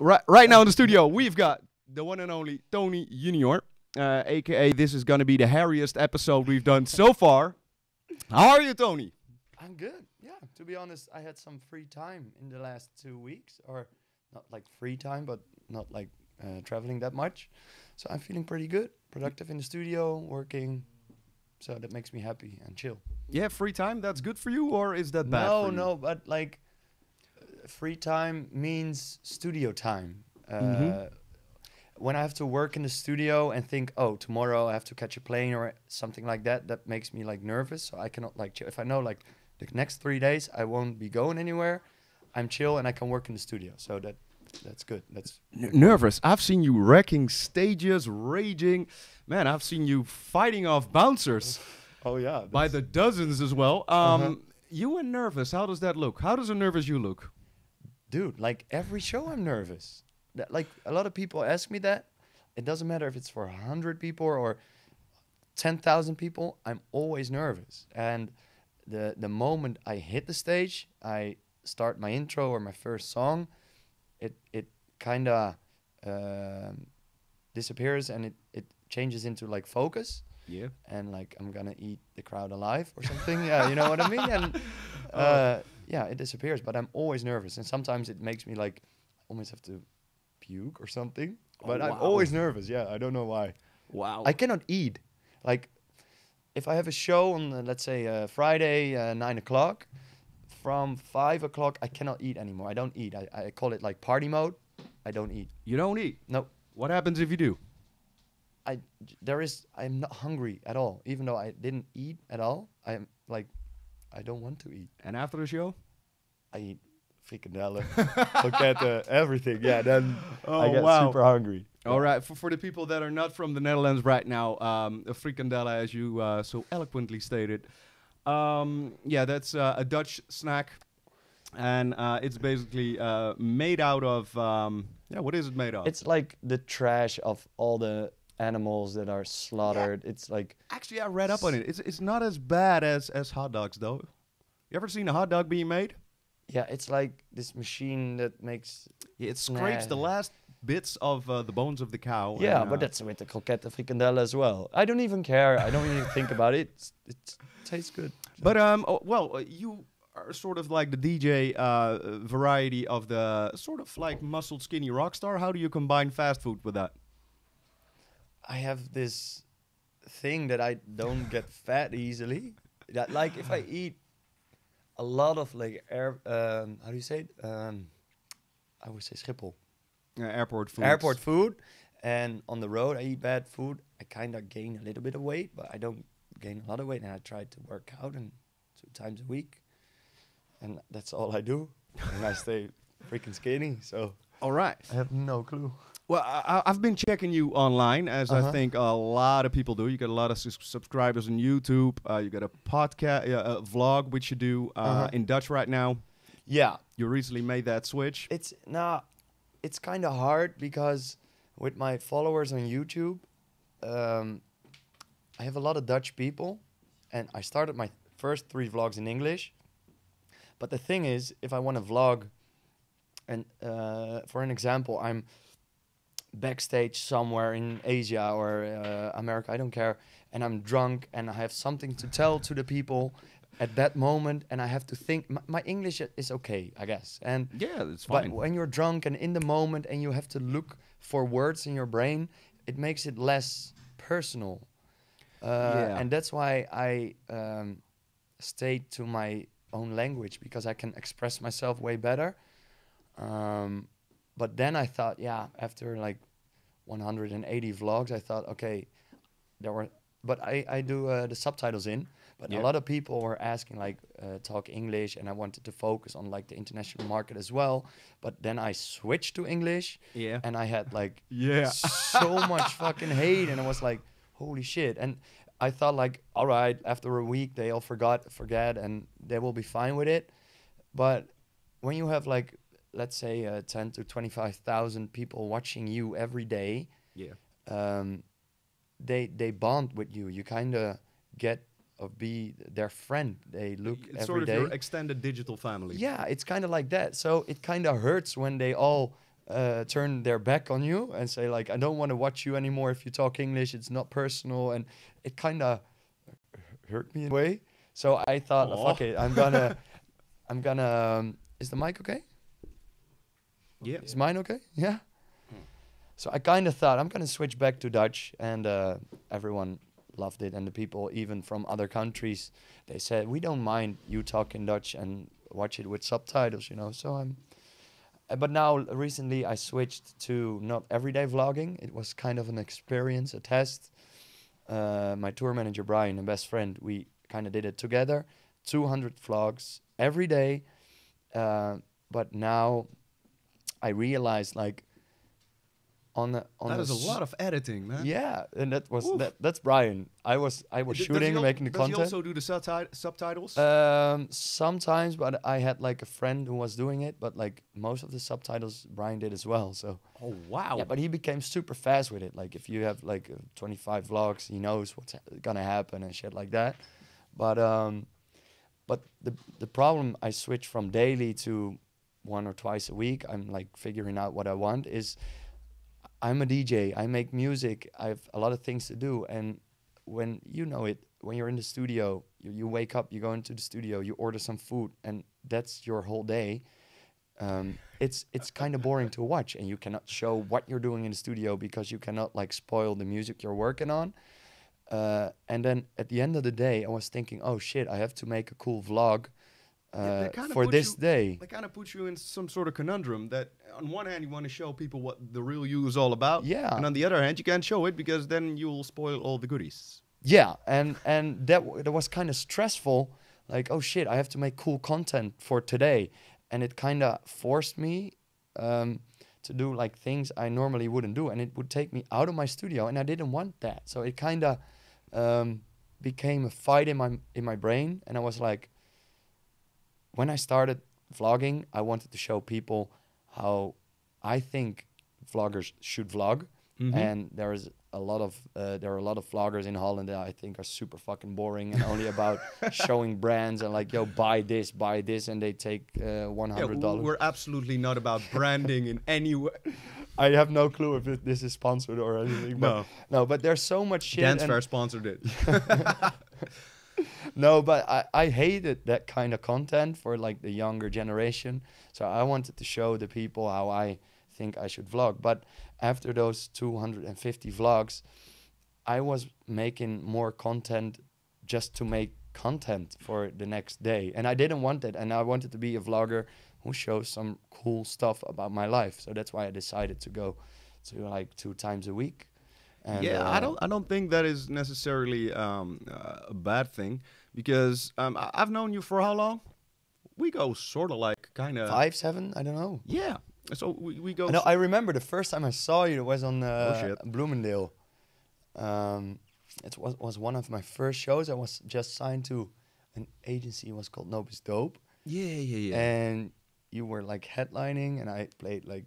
Right now in the studio, we've got the one and only Tony Junior, aka this is gonna be the hairiest episode we've done so far. How are you, Tony? I'm good. Yeah, to be honest, I had some free time in the last 2 weeks, or not like free time, but not like traveling that much. So I'm feeling pretty good, productive in the studio, working. So that makes me happy and chill. Yeah, free time. That's good for you, or is that bad for you? No, but like free time means studio time. When I have to work in the studio and think, oh, tomorrow I have to catch a plane or something like that, that makes me like nervous. So I cannot like chill. If I know like the next 3 days I won't be going anywhere, I'm chill and I can work in the studio. So that's good. That's nervous. I've seen you wrecking stages, raging. Man, I've seen you fighting off bouncers. Oh yeah, by the dozens as well. You were nervous. How does that look? How does a nervous you look? Dude, like every show I'm nervous. Like a lot of people ask me that. It doesn't matter if it's for 100 people or 10,000 people. I'm always nervous. And the moment I hit the stage, I start my intro or my first song, it kind of disappears and it changes into like focus. Yeah. And like I'm gonna eat the crowd alive or something. Yeah, you know what I mean? And yeah, it disappears. But I'm always nervous, and sometimes it makes me like almost have to puke or something. But I'm always nervous. Yeah, I don't know why. Wow. I cannot eat. Like if I have a show on let's say Friday 9 o'clock, from 5 o'clock I cannot eat anymore. I don't eat. I call it like party mode. I don't eat. You don't eat? No. What happens if you do? I'm not hungry at all. Even though I didn't eat at all, I'm like, I don't want to eat. And after the show? I eat frikandellen, croquetten, everything. Yeah, then I get super hungry. All right, for the people that are not from the Netherlands right now, a frikandelle, as you so eloquently stated, yeah, that's a Dutch snack. And it's basically made out of, yeah, what is it made of? It's like the trash of all the animals that are slaughtered. Yeah. It's like actually I read up on it. It's not as bad as hot dogs though. You ever seen a hot dog being made? Yeah, it's like this machine that makes it scrapes the last bits of the bones of the cow. Yeah, but that's with the croquette frikandelle as well. I don't even care. I don't even think about it. It tastes good. So. But you are sort of like the DJ variety of the sort of like muscled skinny rock star. How do you combine fast food with that? I have this thing that I don't get fat easily. That like if I eat a lot of like how do you say it? I would say Schiphol. Airport food. Airport food. And on the road I eat bad food. I kind of gain a little bit of weight, but I don't gain a lot of weight. And I try to work out 2 times a week. And that's all I do. And I stay freaking skinny. So all right. I have no clue. Well, I've been checking you online, as I think a lot of people do. You got a lot of subscribers on YouTube. You got a podcast, a vlog, which you do in Dutch right now. Yeah. You recently made that switch. It's kind of hard because with my followers on YouTube, I have a lot of Dutch people. And I started my first 3 vlogs in English. But the thing is, if I want to vlog, and for an example, I'm backstage somewhere in Asia or America, I don't care, and I'm drunk and I have something to tell to the people at that moment, and I have to think. My English is okay, I guess, and yeah, it's fine. But when you're drunk and in the moment and you have to look for words in your brain, it makes it less personal. And that's why I stayed to my own language, because I can express myself way better. But then I thought, yeah, after like 180 vlogs, I thought, okay, but I do the subtitles in, but a lot of people were asking like, talk English, and I wanted to focus on like the international market as well. But then I switched to English, and I had like so much fucking hate, and I was like, holy shit. And I thought like, all right, after a week, they all forget, and they will be fine with it. But when you have like, let's say 10 to 25,000 people watching you every day, they bond with you. You kind of get or be their friend. They look it's every sort of day. your extended digital family. Yeah, it's kind of like that. So it kind of hurts when they all turn their back on you and say like, I don't want to watch you anymore if you talk English. It's not personal, and it kind of hurt me in a way. So I thought, fuck it, I'm gonna, is the mic okay? Yeah. Is mine okay? Yeah. So I kind of thought I'm gonna switch back to Dutch, and everyone loved it, and the people even from other countries, they said we don't mind you talking Dutch and watch it with subtitles, you know. So I'm. But now recently I switched to not everyday vlogging. It was kind of an experience, a test. My tour manager Brian and best friend, we kind of did it together. 200 vlogs every day. But now I realized like that is a lot of editing, man. Yeah, and that's Brian. I was shooting, making the content. Does he also do the subtitles? Sometimes, but I had like a friend who was doing it. But like most of the subtitles, Brian did as well. So. Oh wow! Yeah, but he became super fast with it. Like if you have like 25 vlogs, he knows what's gonna happen and shit like that. But the problem, I switched from daily to 1 or twice a week. I'm like figuring out what I want is. I'm a DJ. I make music. I have a lot of things to do. And when you know it, when you're in the studio, you wake up, you go into the studio, you order some food, and that's your whole day. It's kind of boring to watch, and you cannot show what you're doing in the studio because you cannot like spoil the music you're working on. And then at the end of the day, I was thinking, oh shit, I have to make a cool vlog for this day. That kind of puts you in some sort of conundrum that on one hand you want to show people what the real you is all about, yeah, and on the other hand you can't show it because then you'll spoil all the goodies. Yeah, and that was kind of stressful. Like, oh shit, I have to make cool content for today, and it kind of forced me to do like things I normally wouldn't do, and it would take me out of my studio, and I didn't want that. So it kind of became a fight in my brain, and I was like. When I started vlogging, I wanted to show people how I think vloggers should vlog, and there are a lot of vloggers in Holland that I think are super fucking boring and only about showing brands and like, yo, buy this, and they take $100. Yeah, we're absolutely not about branding in any way. I have no clue if this is sponsored or anything. No, but there's so much shit. Dancefair sponsored it. No, but I hated that kind of content for like the younger generation. So I wanted to show the people how I think I should vlog. But after those 250 vlogs, I was making more content just to make content for the next day. And I didn't want it. And I wanted to be a vlogger who shows some cool stuff about my life. So that's why I decided to go to like 2 times a week. And yeah, I don't think that is necessarily a bad thing because I've known you for how long? We go sort of like kind of 5, 7, I don't know. Yeah, so we go. No, I remember the first time I saw you. It was on Bloomingdale. It was one of my first shows. I was just signed to an agency. It was called Nope is Dope. Yeah. And you were like headlining, and I played like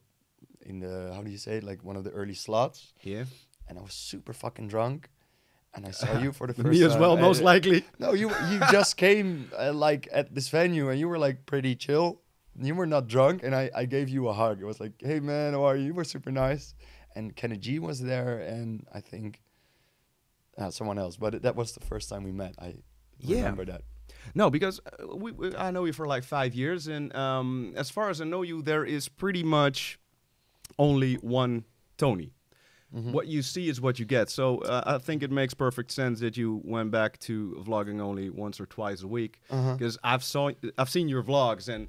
in the, how do you say it, like one of the early slots. Yeah. And I was super fucking drunk, and I saw you for the first time. Me as well, most likely. No, you just came like at this venue, and you were like pretty chill. You were not drunk, and I gave you a hug. It was like, hey man, how are you? You were super nice. And Kenny G was there, and I think someone else. But that was the first time we met. I remember that. No, because I know you for like 5 years, and as far as I know you, there is pretty much only one Tony. Mm-hmm. What you see is what you get. So I think it makes perfect sense that you went back to vlogging only once or twice a week. Because I've seen your vlogs, and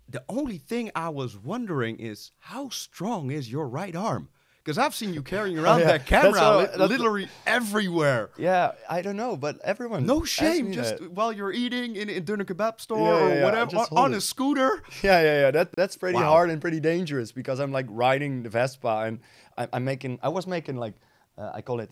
the only thing I was wondering is how strong is your right arm? Because I've seen you carrying around that camera literally everywhere. Yeah, I don't know, but everyone. No shame, just while you're eating in a dinner kebab store or whatever, on a scooter. Yeah. That's pretty hard and pretty dangerous because I'm like riding the Vespa and I was making like I call it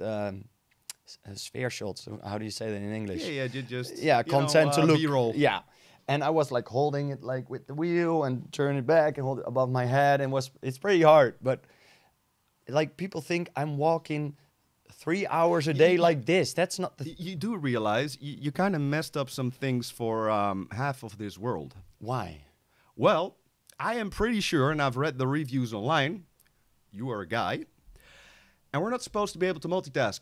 sphere shots. So how do you say that in English? Yeah, content to look. B-roll. Yeah. And I was like holding it like with the wheel and turn it back and hold it above my head, and it's pretty hard, but. Like people think I'm walking 3 hours a day like this. That's not the. You do realize you kind of messed up some things for half of this world. Why? Well, I am pretty sure, and I've read the reviews online, you are a guy, and we're not supposed to be able to multitask.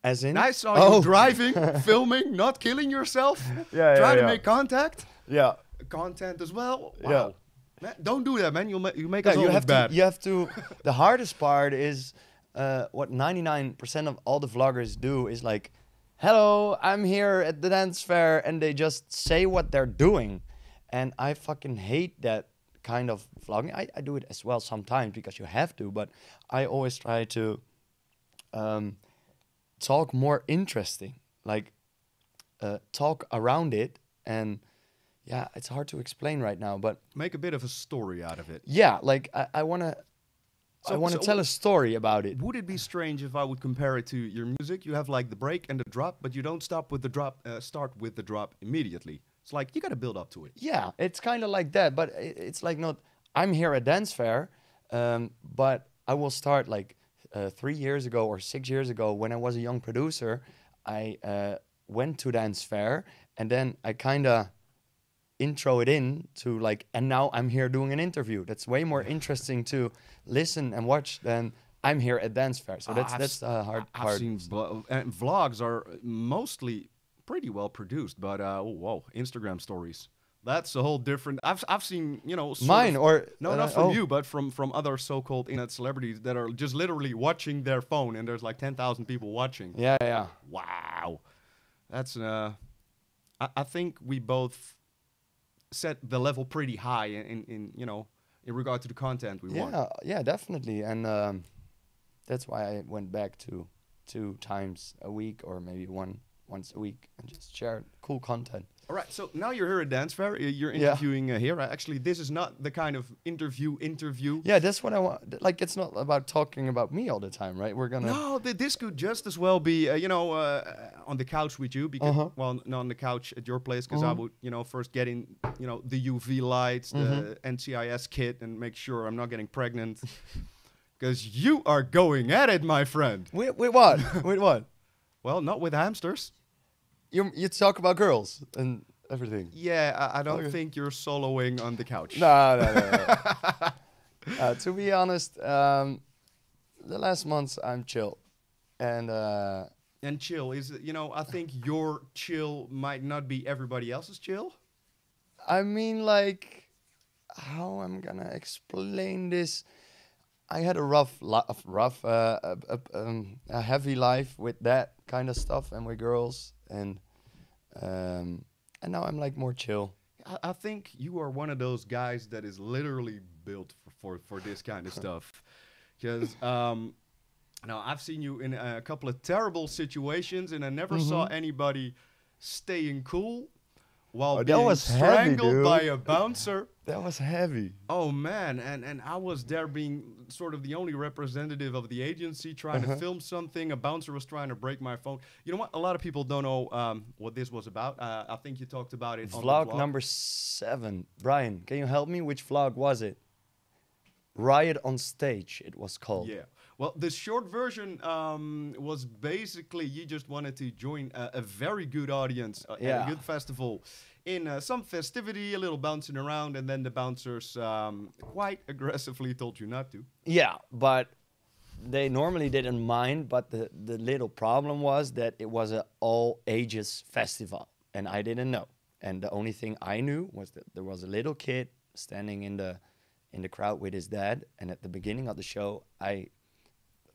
As in? I saw you driving, filming, not killing yourself, trying to make contact. Yeah. Content as well. Wow. Yeah. Man, don't do that, man. You make us all you look have bad. to. You have to. The hardest part is what 99% of all the vloggers do is like, "Hello, I'm here at the dance fair," and they just say what they're doing, and I fucking hate that kind of vlogging. I do it as well sometimes because you have to, but I always try to talk more interesting, like talk around it. And yeah, it's hard to explain right now, but Make a bit of a story out of it. yeah, like I wanna tell a story about it. Would it be strange if I would compare it to your music? You have like the break and the drop, but you don't stop with the drop. Start with the drop immediately. It's like you got to build up to it. Yeah, it's kind of like that, but it's like not. I'm here at dance fair, but I will start like 3 years ago or 6 years ago when I was a young producer. I went to dance fair, and then I kind of intro it in to like, and now I'm here doing an interview. That's way more interesting to listen and watch than I'm here at dance fair. So that's the hard part. I've seen and vlogs are mostly pretty well produced, but oh whoa, Instagram stories. That's a whole different. I've seen, you know, Mine or no, not from you, but from other so-called internet celebrities that are just literally watching their phone, and there's like 10,000 people watching. Yeah. Wow, that's I think we both set the level pretty high in you know, in regard to the content we want. Yeah, definitely, and that's why I went back to 2 times a week or maybe once a week and just share cool content. All right, so now you're here at Dance Fair. You're interviewing here. Actually, this is not the kind of interview. Yeah, that's what I want. Like, it's not about talking about me all the time, right? We're gonna. No, this could just as well be, you know, on the couch with you. Because, well, not on the couch at your place, because I would, you know, first get in, you know, the UV lights, the NCIS kit, and make sure I'm not getting pregnant. Because you are going at it, my friend. Wait, what? Wait, what? Well, not with hamsters. You talk about girls and everything. Yeah, I don't think you're soloing on the couch. No. To be honest, the last months I'm chill, and chill is, you know, I think your chill might not be everybody else's chill. I mean, like, how I'm gonna explain this? I had a heavy life with that kind of stuff and with girls, and now I'm like more chill. I think you are one of those guys that is literally built for this kind of stuff, because now I've seen you in a couple of terrible situations, and I never saw anybody staying cool while being strangled by a bouncer. That was heavy. Oh man, and I was there being sort of the only representative of the agency trying to film something. A bouncer was trying to break my phone. You know what? A lot of people don't know what this was about. I think you talked about it on the vlog. Number 7. Brian, can you help me? Which vlog was it? Riot on Stage, it was called. Yeah. Well, the short version was basically you just wanted to join a very good audience at a good festival in some festivity, a little bouncing around, and then the bouncers quite aggressively told you not to. Yeah, but they normally didn't mind, but the little problem was that it was an all ages festival, and I didn't know. And the only thing I knew was that there was a little kid standing in the crowd with his dad, and at the beginning of the show, I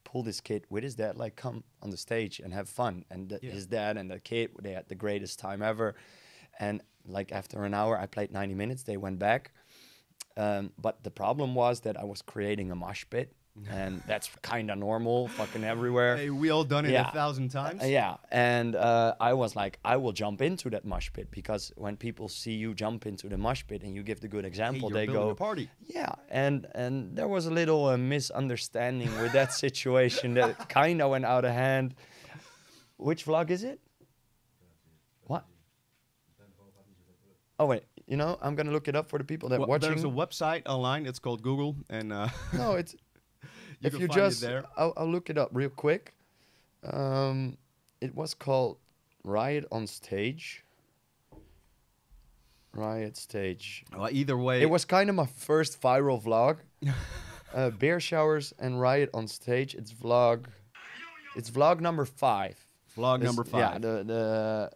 pulled this kid with his dad, like, come on the stage and have fun. And his dad and the kid, they had the greatest time ever. And like after an hour, I played 90 minutes. They went back. But the problem was that I was creating a mosh pit. And that's kind of normal, fucking everywhere. Hey, we all done it 1,000 times. Yeah, and I was like, I will jump into that mosh pit, because when people see you jump into the mosh pit and you give the good example, hey, they go, a party. Yeah, and there was a little misunderstanding with that situation that kind of went out of hand. Which vlog is it? What? Oh wait, you know, I'm gonna look it up for the people that are watching. There's a website online. It's called Google, and no, it's. If you just, I'll look it up real quick. It was called Riot on Stage. Riot Stage. Well, either way, it was kind of my first viral vlog. Beer showers and riot on stage. It's vlog number 5. Vlog number 5.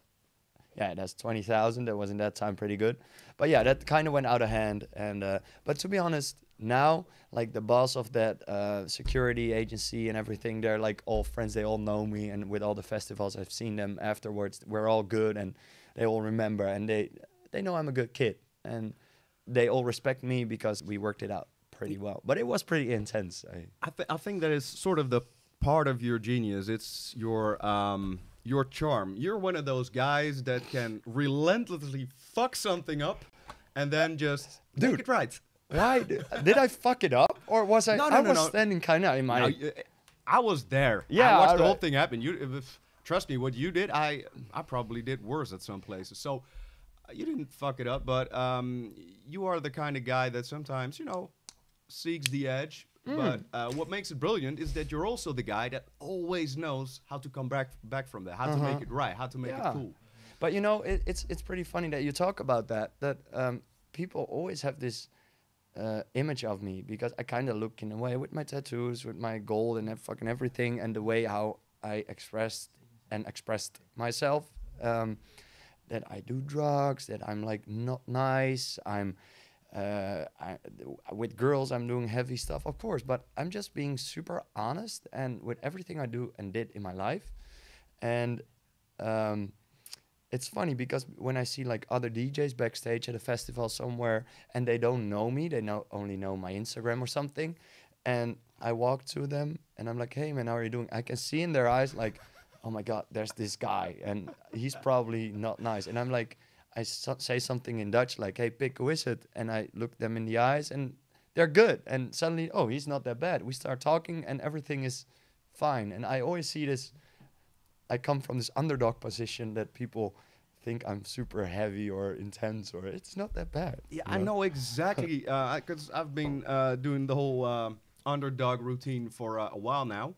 Yeah, that's 20,000. That was in that time pretty good. But yeah, that kind of went out of hand. And but to be honest, now like the boss of that security agency and everything, they're like all friends. They all know me, and with all the festivals I've seen them afterwards, we're all good, and they all remember, and they know I'm a good kid, and they all respect me because we worked it out pretty well. But it was pretty intense. I think that is sort of the part of your genius. It's your charm. You're one of those guys that can relentlessly fuck something up and then just make it right. Why did I fuck it up, or was I? No, I was standing kind of in my. No, I was there. Yeah, I watched the whole thing happen. Trust me, what you did, I probably did worse at some places. So you didn't fuck it up, but you are the kind of guy that sometimes seeks the edge. But what makes it brilliant is that you're also the guy that always knows how to come back from that, how to make it right, how to make it cool. But it's pretty funny that you talk about that. That people always have this image of me because I kind of look in a way with my tattoos, with my gold and fucking everything, and the way how I expressed myself. That I do drugs, that I'm like not nice. With girls, I'm doing heavy stuff, of course, but I'm just being super honest and with everything I do and did in my life. And it's funny because when I see like other DJs backstage at a festival somewhere and they don't know me, they only know my Instagram or something, and I walk to them and I'm like, hey man, how are you doing? I can see in their eyes like, oh my God, there's this guy and he's probably not nice. And I'm like, I say something in Dutch like, hey pik, who is it? And I look them in the eyes and they're good. And suddenly, oh, he's not that bad. We start talking and everything is fine. And I always see this, I come from this underdog position that people think I'm super heavy or intense, or it's not that bad. Yeah, I know exactly, because I've been doing the whole underdog routine for a while now.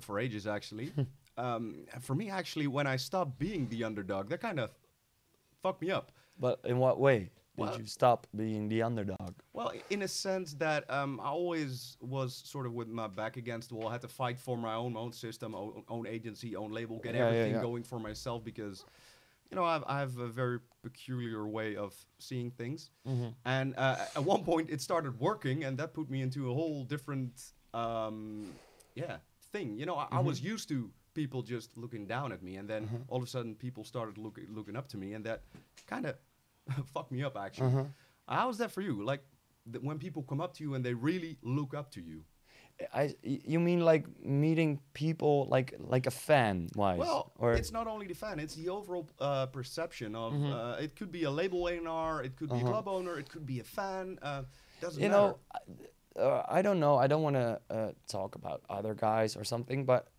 For ages, actually. For me, actually, when I stopped being the underdog, that kind of fucked me up. But in what way did you stop being the underdog? Well, in a sense that I always was sort of with my back against the wall. I had to fight for my own system, own agency, own label, get everything going for myself because, I have a very peculiar way of seeing things. And at one point, it started working, and that put me into a whole different, thing. I was used to people just looking down at me, and then all of a sudden, people started looking up to me, and that kind of fucked me up, actually. How is that for you? Like, when people come up to you and they really look up to you? You mean like meeting people like a fan wise? Well, it's not only the fan, it's the overall perception of, it could be a label A&R, it could be a club owner, it could be a fan, doesn't matter. I don't know, I don't want to talk about other guys or something, but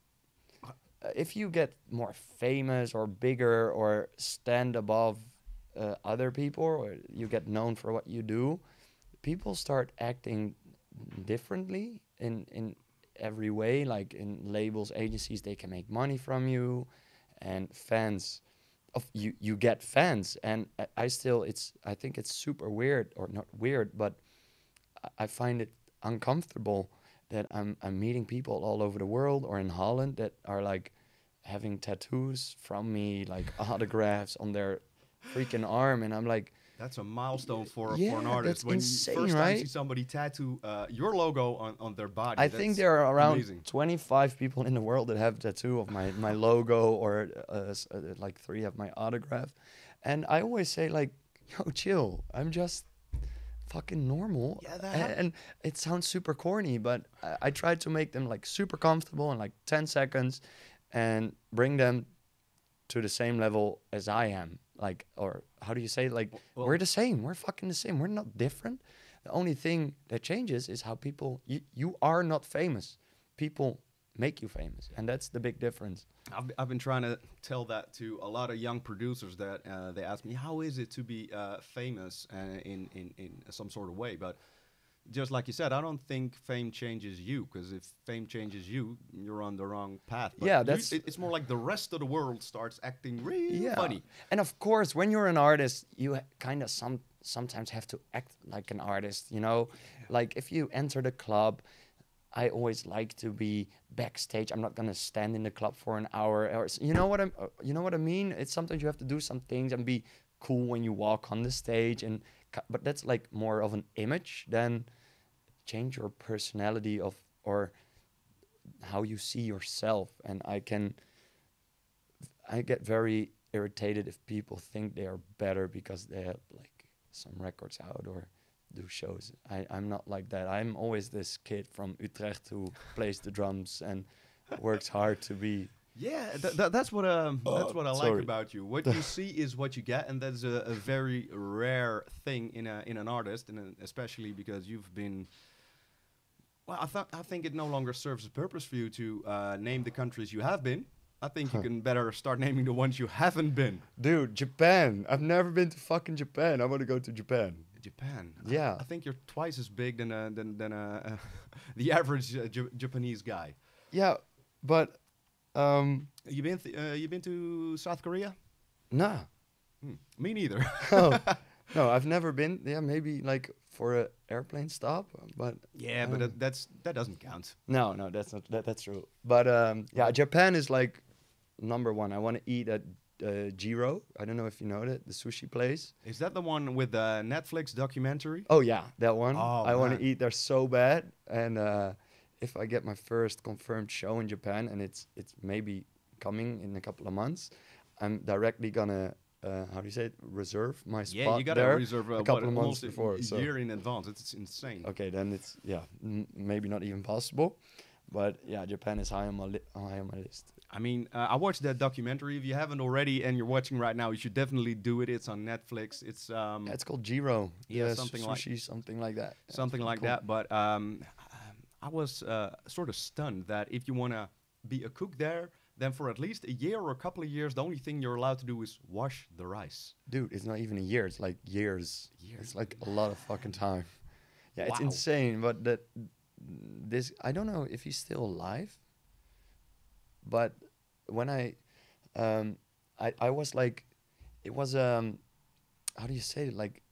if you get more famous or bigger or stand above other people, or you get known for what you do, people start acting differently in every way. Like in labels, agencies, they can make money from you, and fans of you get fans. And I think it's super weird, or not weird, but I find it uncomfortable that I'm meeting people all over the world or in Holland that are like having tattoos from me, like autographs on their freaking arm, and I'm like, that's a milestone for an artist. When insane, you first right? time see somebody tattoo your logo on their body. I think there are around amazing. 25 people in the world that have a tattoo of my logo, or like 3 have my autograph. And I always say like, yo, chill. I'm just fucking normal. Yeah, and it sounds super corny, but I try to make them like super comfortable in like 10 seconds and bring them to the same level as I am. Like, or how do you say, like, we're the same. We're fucking the same. We're not different. The only thing that changes is how people, you are not famous. People make you famous. And that's the big difference. I've been trying to tell that to a lot of young producers that they ask me, how is it to be famous in some sort of way? But just like you said, I don't think fame changes you, because if fame changes you, you're on the wrong path. But Yeah, that's it's more like the rest of the world starts acting real yeah. funny. And of course, when you're an artist, you kind of sometimes have to act like an artist, you know? Like if you enter the club, I always like to be backstage. I'm not gonna stand in the club for an hour, or you know what you know what I mean? It's sometimes you have to do some things and be cool when you walk on the stage, and but that's like more of an image than change your personality of or how you see yourself. And I get very irritated if people think they are better because they have like some records out or do shows. I'm not like that. I'm always this kid from Utrecht who plays the drums and works hard to be. Yeah, that's what I like Sorry. about you. What you see is what you get, and that's a very rare thing in an artist, and especially because you've been. Well, I think it no longer serves a purpose for you to name the countries you have been. I think you can better start naming the ones you haven't been. Dude, Japan. I've never been to fucking Japan. I want to go to Japan. Japan. Yeah. I think you're twice as big than the average Japanese guy. Yeah, but You been to South Korea? nah. Me neither. No, no, I've never been. Yeah, maybe like for a airplane stop, but Yeah, but that doesn't count. no, no, that's not that's true. But yeah, Japan is like number one. I want to eat at Jiro. I don't know if you know that, the sushi place. Is that the one with the Netflix documentary? Oh yeah, that one. Oh, I want man. to eat there so bad. And if I get my first confirmed show in Japan, and it's maybe coming in a couple of months, I'm directly gonna how do you say it? Reserve my spot Yeah, you gotta there reserve a couple of months almost before. a So year in advance. It's insane. okay, then it's yeah, maybe not even possible. But yeah, Japan is high on my list. I mean, I watched that documentary. If you haven't already and you're watching right now, you should definitely do it. It's on Netflix. It's Yeah, it's called Jiro. yeah, something like- sushi, something like that. Yeah, something it's like cool. that. But I was sort of stunned that if you want to be a cook there, then for at least a year or a couple of years, the only thing you're allowed to do is wash the rice. Dude, it's not even a year. It's like years. It's like a lot of fucking time. Yeah, it's Wow. insane. But this, I don't know if he's still alive. But when I was like, it was how do you say it? Like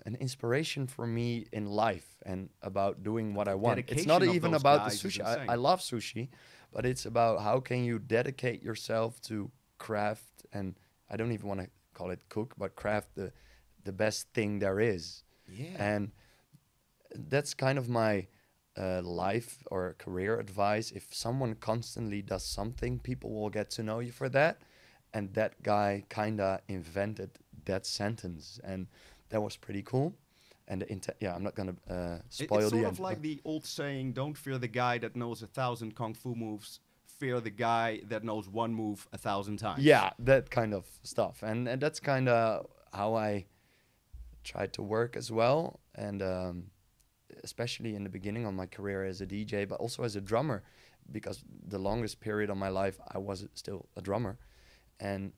an inspiration for me in life and about doing what I want. It's dedication not of even those about the guys is sushi. insane. I love sushi, but it's about how can you dedicate yourself to craft, and I don't even want to call it cook, but craft the best thing there is. Yeah. And that's kind of my life or career advice. If someone constantly does something, people will get to know you for that. And that guy kind of invented that sentence, and that was pretty cool. And yeah, I'm not gonna spoil It's the sort end. of like the old saying, don't fear the guy that knows 1,000 kung fu moves, fear the guy that knows one move 1,000 times. Yeah, that kind of stuff. And that's kind of how I tried to work as well. And especially in the beginning of my career as a DJ, but also as a drummer, because the longest period of my life, I was still a drummer. And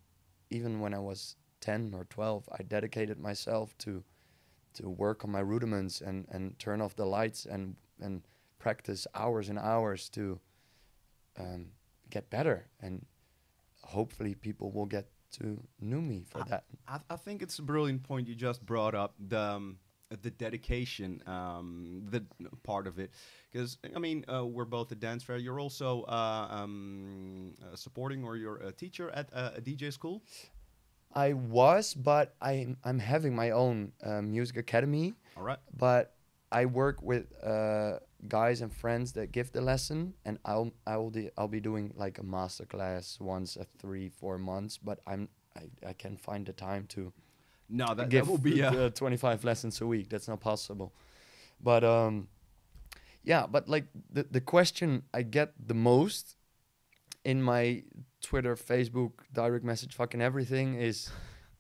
even when I was 10 or 12, I dedicated myself to work on my rudiments and turn off the lights and practice hours and hours to get better. And hopefully people will get to know me for that. I think it's a brilliant point you just brought up, the dedication, the part of it. Because, I mean, we're both at Dancefair. You're also supporting, or you're a teacher at a DJ school? I was, but I'm having my own music academy. All right. But I work with guys and friends that give the lesson, and I'll be doing like a master class once a 3-4 months. But I can find the time to No, that give will be 25 lessons a week. That's not possible. But yeah, but like the question I get the most in my Twitter, Facebook, direct message, fucking everything is,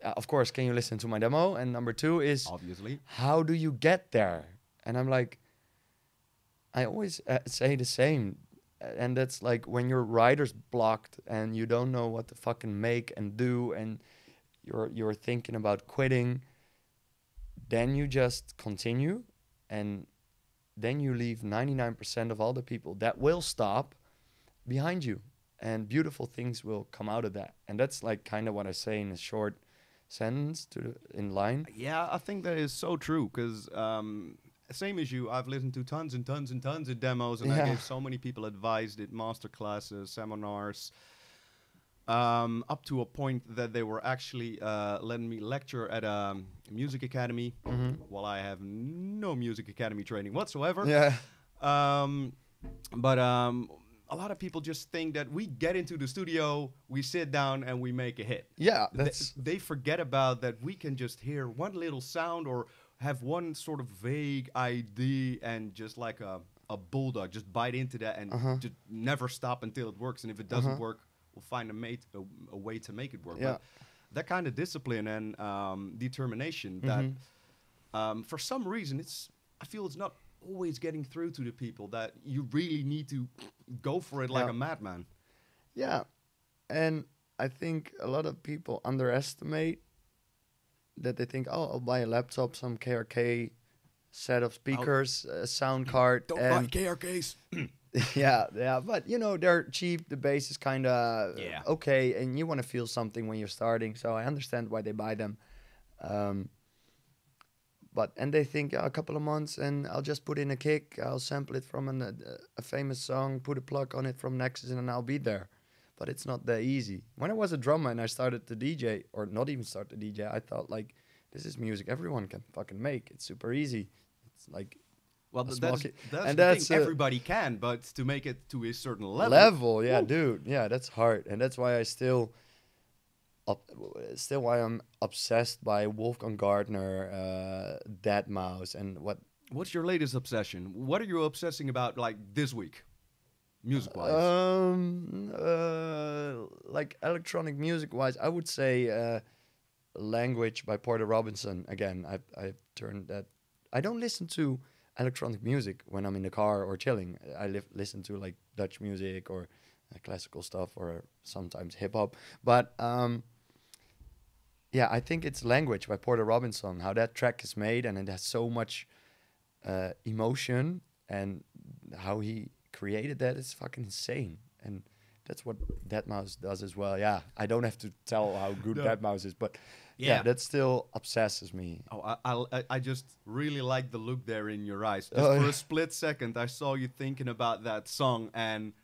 of course, can you listen to my demo? And number 2 is, obviously, how do you get there? And I'm like, I always say the same. And that's like when your writer's blocked and you don't know what to fucking make and do, and you're thinking about quitting, then you just continue and then you leave 99% of all the people that will stop behind you, and beautiful things will come out of that. And that's like kind of what I say in a short sentence in line. Yeah, I think that is so true because same as you, I've listened to tons and tons and tons of demos, and I Yeah. gave so many people advice, did master classes, seminars, up to a point that they were actually letting me lecture at a music academy, while I have no music academy training whatsoever. Yeah. Um, but a lot of people just think that we get into the studio, we sit down, and we make a hit. Yeah, They forget about that we can just hear one little sound or have one sort of vague idea and just like a bulldog, just bite into that and just never stop until it works. And if it doesn't work, we'll find a way to make it work. Yeah. But that kind of discipline and determination that for some reason I feel it's not always getting through to the people that you really need to go for it like Yeah. a madman. Yeah, and I think a lot of people underestimate that. They think, oh, I'll buy a laptop, some KRK set of speakers, a sound card, and KRKs. yeah, but you know, they're cheap, the bass is kind of Yeah. okay, and you want to feel something when you're starting, so I understand why they buy them. And they think a couple of months and I'll just put in a kick, I'll sample it from a famous song, put a plug on it from Nexus, and I'll be there. But it's not that easy. When I was a drummer and I started to DJ, or not even start to DJ, I thought like, this is music everyone can fucking make. It's super easy. It's like Well, a that's small that's kid. the And thing. that's, Everybody can, but to make it to a certain level, yeah, Woo. dude. Yeah, that's hard. And that's why I still why I'm obsessed by Wolfgang Gardner, Dead Mouse, and what What's your latest obsession? What are you obsessing about like this week, music-wise? like electronic music wise, I would say Language by Porter Robinson. Again, I turned that. I don't listen to electronic music when I'm in the car or chilling. I listen to like Dutch music or classical stuff or sometimes hip hop. But yeah, I think it's Language by Porter Robinson. How that track is made, and it has so much emotion, and how he created that is fucking insane. And that's what Deadmau5 does as well. Yeah, I don't have to tell how good No. Deadmau5 is, but yeah, that still obsesses me. Oh, I just really like the look there in your eyes. Just Oh, for yeah. a split second, I saw you thinking about that song, and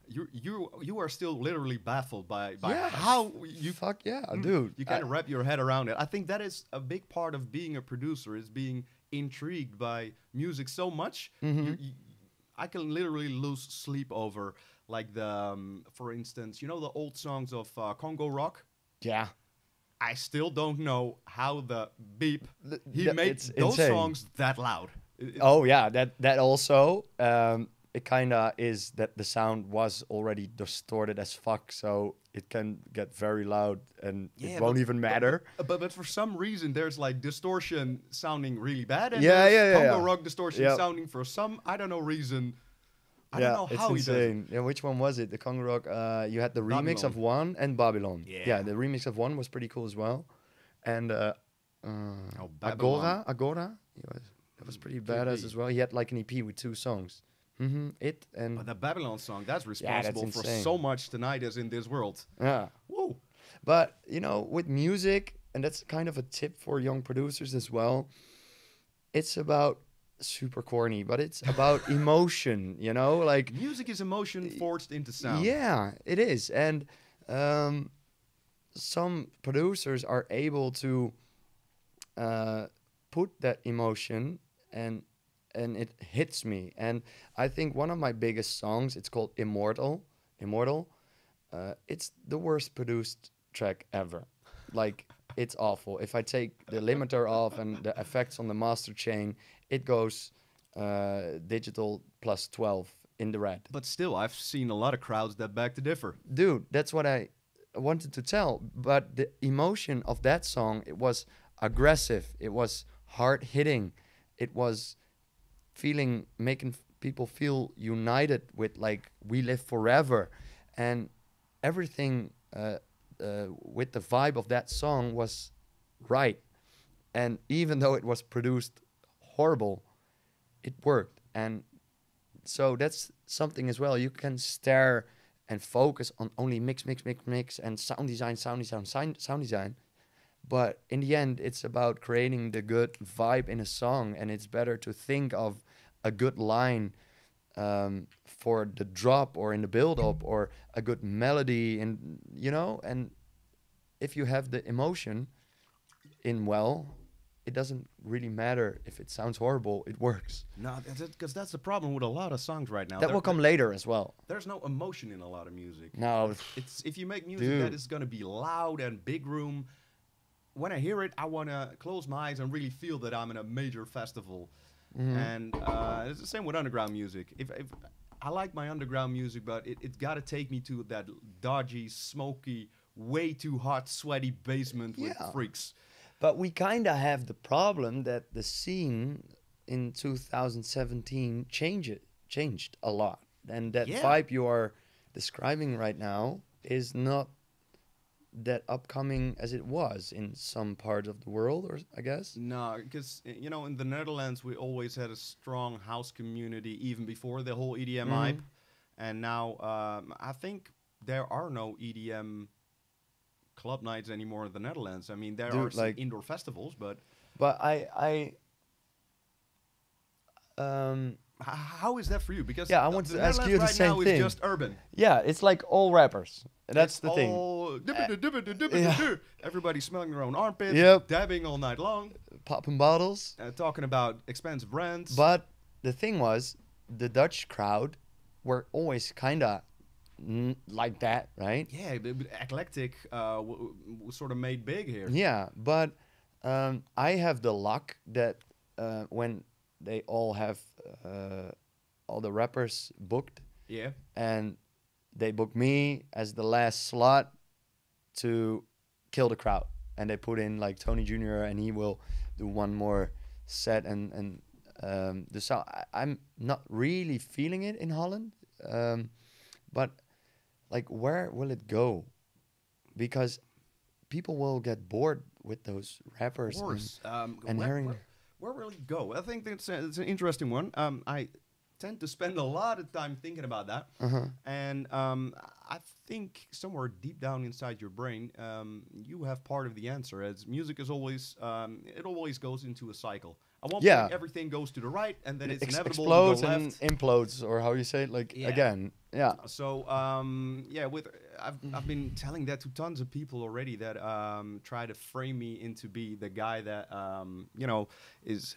you are still literally baffled by Yeah, how you Fuck yeah, dude. you kind of wrap your head around it. I think that is a big part of being a producer, is being intrigued by music so much. I can literally lose sleep over like the, for instance, you know the old songs of Congo Rock. Yeah. I still don't know how the beep he Th- made it's those insane. songs that loud. Oh yeah, that also it kind of is that the sound was already distorted as fuck, so it can get very loud and Yeah, it won't but- even matter. But for some reason there's like distortion sounding really bad, and Yeah, there's yeah, yeah, Congo yeah. Rock distortion Yep. sounding for some I don't know reason. I Yeah, don't know it's how he does it. insane. Yeah, which one was it? The Congo Rock. You had the remix of one and Babylon. Yeah. The remix of one was pretty cool as well, and Babylon. Agora. That was pretty badass be. as well. He had like an EP with 2 songs. It and But the Babylon song, that's that's responsible for insane. so much tonight as in this world. yeah. Woo. But you know, with music, and that's kind of a tip for young producers as well. It's about super corny, but it's about emotion. You know, like Music is emotion forged into sound. yeah, it is, and some producers are able to put that emotion, and it hits me. And I think one of my biggest songs, it's called Immortal. It's the worst produced track ever. Like, it's awful. If I take the limiter off and the effects on the master chain, it goes digital plus 12 in the red. But still, I've seen a lot of crowds that beg to differ. Dude, that's what I wanted to tell. But the emotion of that song, it was aggressive. It was hard hitting. It was making people feel united with like we live forever, and everything with the vibe of that song was right. And even though it was produced horrible, it worked. And so that's something as well. You can stare and focus on only mix, and sound design, sound design. But in the end, it's about creating the good vibe in a song, and it's better to think of a good line for the drop or in the build up, or a good melody, and and if you have the emotion in well, it doesn't really matter if it sounds horrible, it works. No, because that's the problem with a lot of songs right now. That will come later as well. There's no emotion in a lot of music. No, It's if you make music that is gonna be loud and big room. When I hear it, I wanna close my eyes and really feel that I'm in a major festival. And it's the same with underground music. If I like my underground music, but it's got to take me to that dodgy, smoky, way too hot, sweaty basement with freaks. But we kind of have the problem that the scene in 2017 changed a lot. And that vibe you are describing right now is not that upcoming as it was in some parts of the world, or I guess. No, because in the Netherlands we always had a strong house community even before the whole EDM hype, and now I think there are no EDM club nights anymore in the Netherlands. I mean, there are some indoor festivals, but how is that for you? Because I wanted to ask you the same thing. Now is just urban. Yeah, it's like all rappers. That's the thing. Everybody smelling their own armpits, dabbing all night long, popping bottles, talking about expensive brands. But the thing was, the Dutch crowd were always kind of like that, right? Yeah, eclectic was sort of made big here. Yeah, but I have the luck that when they all have all the rappers booked, and they booked me as the last slot to kill the crowd, and they put in like Tony Jr. and he will do one more set, and the sound. I'm not really feeling it in Holland, but like, where will it go? Because people will get bored with those rappers. Of course. And hearing. Where will it go? I think it's an interesting one. I tend to spend a lot of time thinking about that. And I think somewhere deep down inside your brain, you have part of the answer. As music is always, it always goes into a cycle. At one point, everything goes to the right, and then it's inevitable explodes to go and left. implodes, or how you say it, like again. Yeah. So I've been telling that to tons of people already that try to frame me into be the guy that is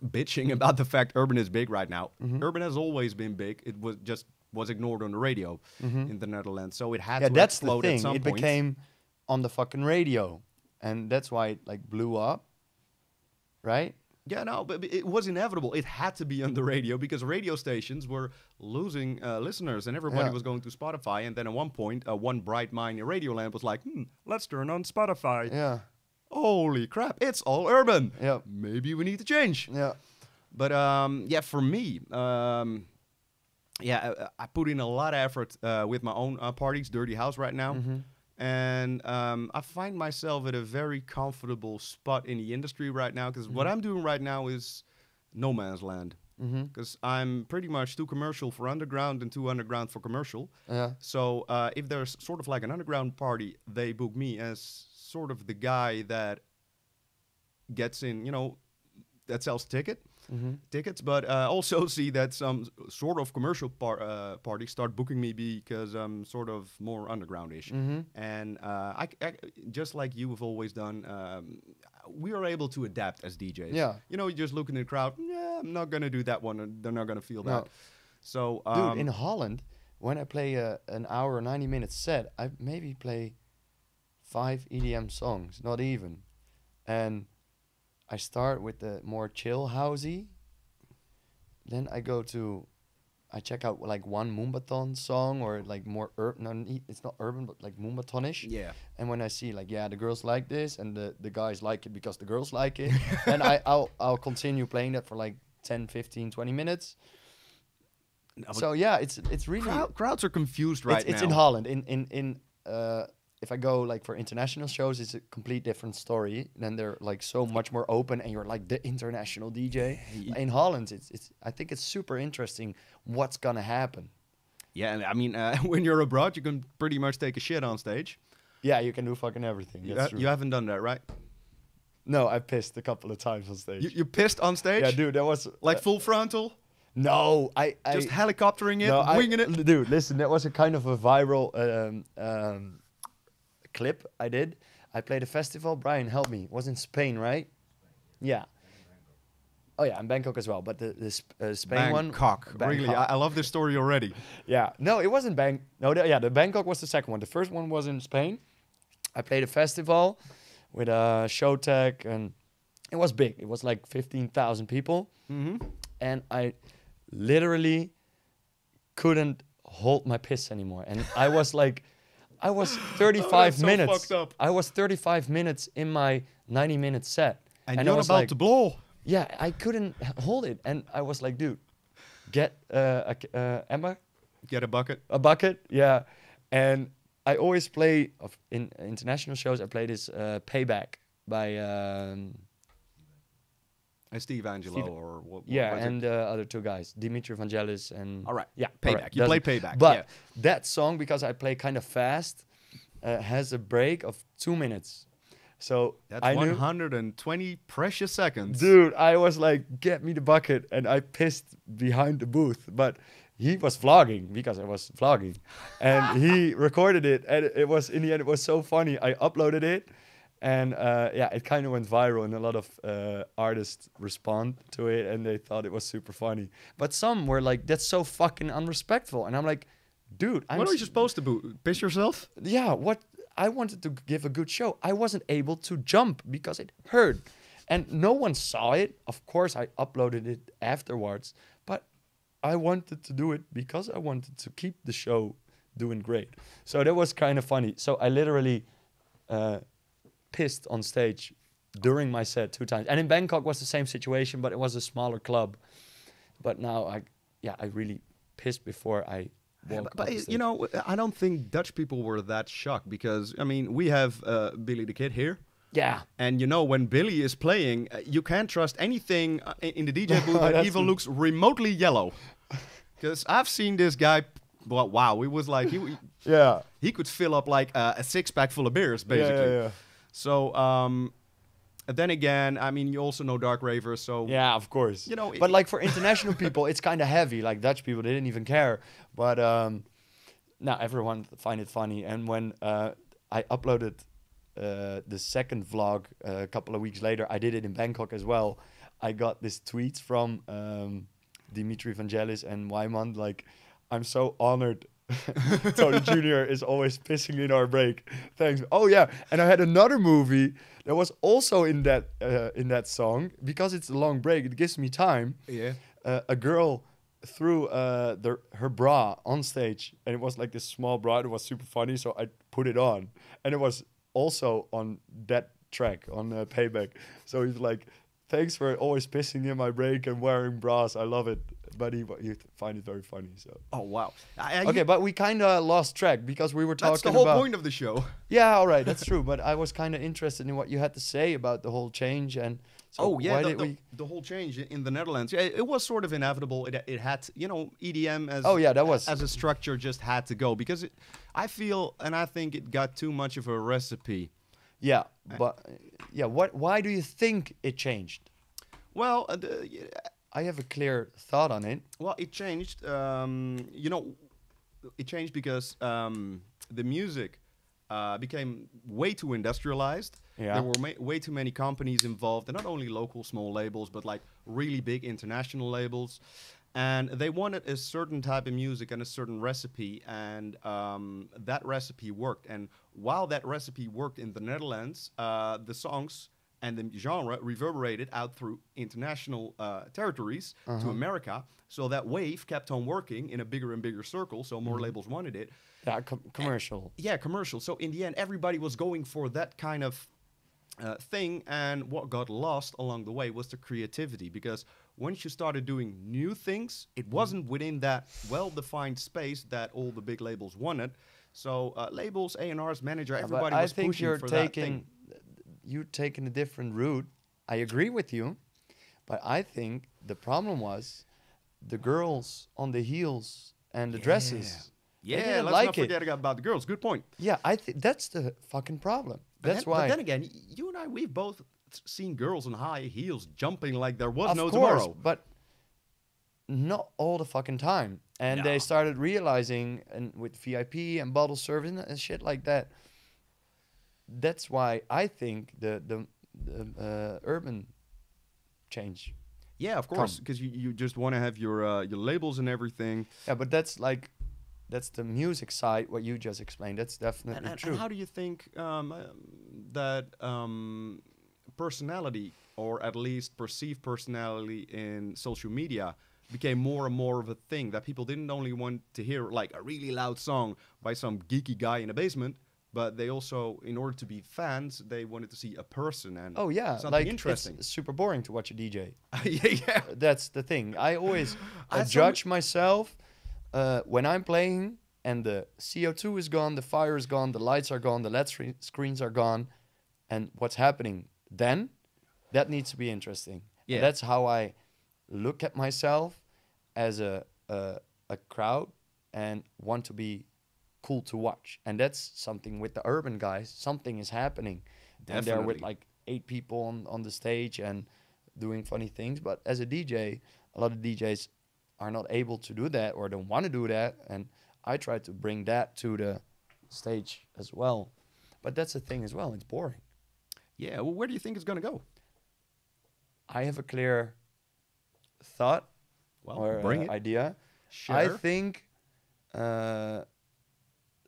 bitching about the fact urban is big right now. Urban has always been big. It was ignored on the radio in the Netherlands, so it had to explode at some point. It became on the fucking radio, and that's why it like blew up. Right? Yeah, no, but it was inevitable. It had to be on the radio because radio stations were losing listeners, and everybody was going to Spotify. And then at one point, one bright mind in Radio Land was like, let's turn on Spotify. Yeah. Holy crap, it's all urban. Yeah. Maybe we need to change. Yeah. But for me, I put in a lot of effort with my own parties, Dirty House right now. And I find myself at a very comfortable spot in the industry right now, because what I'm doing right now is no man's land. Because I'm pretty much too commercial for underground and too underground for commercial. Yeah. So if there's sort of like an underground party, they book me as sort of the guy that gets in, that sells tickets. But also see that some sort of commercial parties start booking me because I'm sort of more underground-ish. And I just like you have always done, we are able to adapt as DJs. Yeah. You just look in the crowd, I'm not going to do that one. They're not going to feel that. So, dude, in Holland, when I play an hour or 90-minute set, I maybe play 5 EDM songs, not even. And I start with the more chill housey. Then I check out like one Moombaton song, or like more urban. No, it's not urban, but like Moombatonish. Yeah. And when I see like, the girls like this, and the guys like it because the girls like it, then I'll continue playing that for like 10, 15, 20 minutes. No, so it's really crowds are confused right now. It's in Holland. In if I go like for international shows, it's a complete different story. Then they're like so much more open, and you're like the international DJ. In Holland, it's I think it's super interesting what's gonna happen. Yeah, and I mean, when you're abroad, you can pretty much take a shit on stage. Yeah, you can do fucking everything. That's true. You haven't done that, right? No, I pissed a couple of times on stage. You pissed on stage? Yeah, dude, that was like full frontal. No, I just helicoptering it, winging it. Dude, listen, that was a kind of a viral clip I did. I played a festival. Brian, help me. It was in Spain, right? Yeah. Oh yeah, in Bangkok as well. But the Spain one. Bangkok. Really, I love this story already. Yeah. No, it wasn't the Bangkok was the second one. The first one was in Spain. I played a festival with a show tech, and it was big. It was like 15,000 people, and I literally couldn't hold my piss anymore. And I was like, I was 35 minutes. So fucked up. I was 35 minutes in my 90-minute set, and you're about to blow. Yeah, I couldn't hold it, and I was like, dude, get Emma, get a bucket. A bucket, yeah. And I always play in international shows. I play this Payback by Steve Angelo or what? Yeah, and other two guys, Dimitri Vangelis and. All right, yeah, Payback. Right. You play Payback, but that song, because I play kind of fast, has a break of 2 minutes. So that's I 120 precious seconds. Dude, I was like, get me the bucket, and I pissed behind the booth. But he was vlogging because I was vlogging, and he recorded it, and it was in the end it was so funny. I uploaded it, and yeah, it kind of went viral, and a lot of artists respond to it, and they thought it was super funny. But some were like, "That's so fucking unrespectful," and I'm like, dude, what are you supposed to do? Piss yourself? Yeah, what? I wanted to give a good show. I wasn't able to jump because it hurt. And no one saw it. Of course, I uploaded it afterwards. But I wanted to do it because I wanted to keep the show doing great. So that was kind of funny. So I literally pissed on stage during my set 2 times. And in Bangkok was the same situation, but it was a smaller club. But now I really pissed before I... But you know, I don't think Dutch people were that shocked because, I mean, we have Billy the Kid here. Yeah. And you know, when Billy is playing, you can't trust anything in the DJ booth that even looks remotely yellow. Because I've seen this guy, well, wow, it was like, he could fill up like a 6-pack full of beers, basically. Yeah. So, then again, I mean, you also know Dark Ravers, so... Yeah, of course. You know, but like for international people, it's kind of heavy. Like Dutch people, they didn't even care. But now everyone find it funny. And when I uploaded the second vlog a couple of weeks later, I did it in Bangkok as well. I got this tweets from Dimitri Vangelis and Wyman, like, I'm so honored Tony Jr. is always pissing in our break. Thanks. Oh yeah, and I had another movie that was also in that song because it's a long break. It gives me time. Yeah. A girl threw her bra on stage, and it was like this small bra. It was super funny, so I put it on, and it was also on that track on Payback. So he's like, "Thanks for always pissing in my break and wearing bras. I love it." But you find it very funny. So. Oh wow. Okay, but we kind of lost track because we were talking about... That's the whole point of the show. Yeah, all right, that's true. But I was kind of interested in what you had to say about the whole change and... So the whole change in the Netherlands. Yeah, it was sort of inevitable. It had to, you know, EDM as as a structure just had to go because I feel and I think it got too much of a recipe. Yeah, but why do you think it changed? Well, I have a clear thought on it. Well, it changed. You know, it changed because the music became way too industrialized. Yeah. There were way too many companies involved, and not only local small labels, but like really big international labels. And they wanted a certain type of music and a certain recipe, and that recipe worked. And while that recipe worked in the Netherlands, the songs and the genre reverberated out through international territories to America. So that wave kept on working in a bigger and bigger circle, so more labels wanted it. Yeah, commercial. Commercial. So in the end, everybody was going for that kind of thing, and what got lost along the way was the creativity, because once you started doing new things, it wasn't within that well-defined space that all the big labels wanted. So labels, A&Rs, manager, But everybody I was think pushing you're for that thing. taking a different route. I agree with you, but I think the problem was the girls on the heels and the dresses. They Yeah, didn't let's not like it. forget about the girls. Good point. Yeah, I think that's the fucking problem. That's But why. then again, you and I, we've both seen girls in high heels jumping like there was Of no course, tomorrow. but not all the fucking time. And No. they started realizing, and with VIP and bottle service and shit like that. That's why I think the urban change. Yeah, of course, because you just want to have your labels and everything. Yeah, but that's the music side. What you just explained. That's definitely true. And how do you think that personality, or at least perceived personality in social media, became more and more of a thing, that people didn't only want to hear like a really loud song by some geeky guy in a basement, but they also, in order to be fans, they wanted to see a person and Oh yeah, something like interesting. it's super boring to watch a DJ. Yeah. That's the thing. I always I judge myself when I'm playing and the CO2 is gone, the fire is gone, the lights are gone, the LED screens are gone, and what's happening then? That needs to be interesting. Yeah. And that's how I look at myself as a crowd and want to be cool to watch. And that's something with the urban guys. Something is happening. And they're with Definitely. like 8 people on the stage and doing funny things. But as a DJ, a lot of DJs are not able to do that or don't want to do that. And I try to bring that to the stage as well. But that's the thing as well. It's boring. Yeah, well, where do you think it's going to go? I have a clear thought Well, or bring it. idea. Sure. I think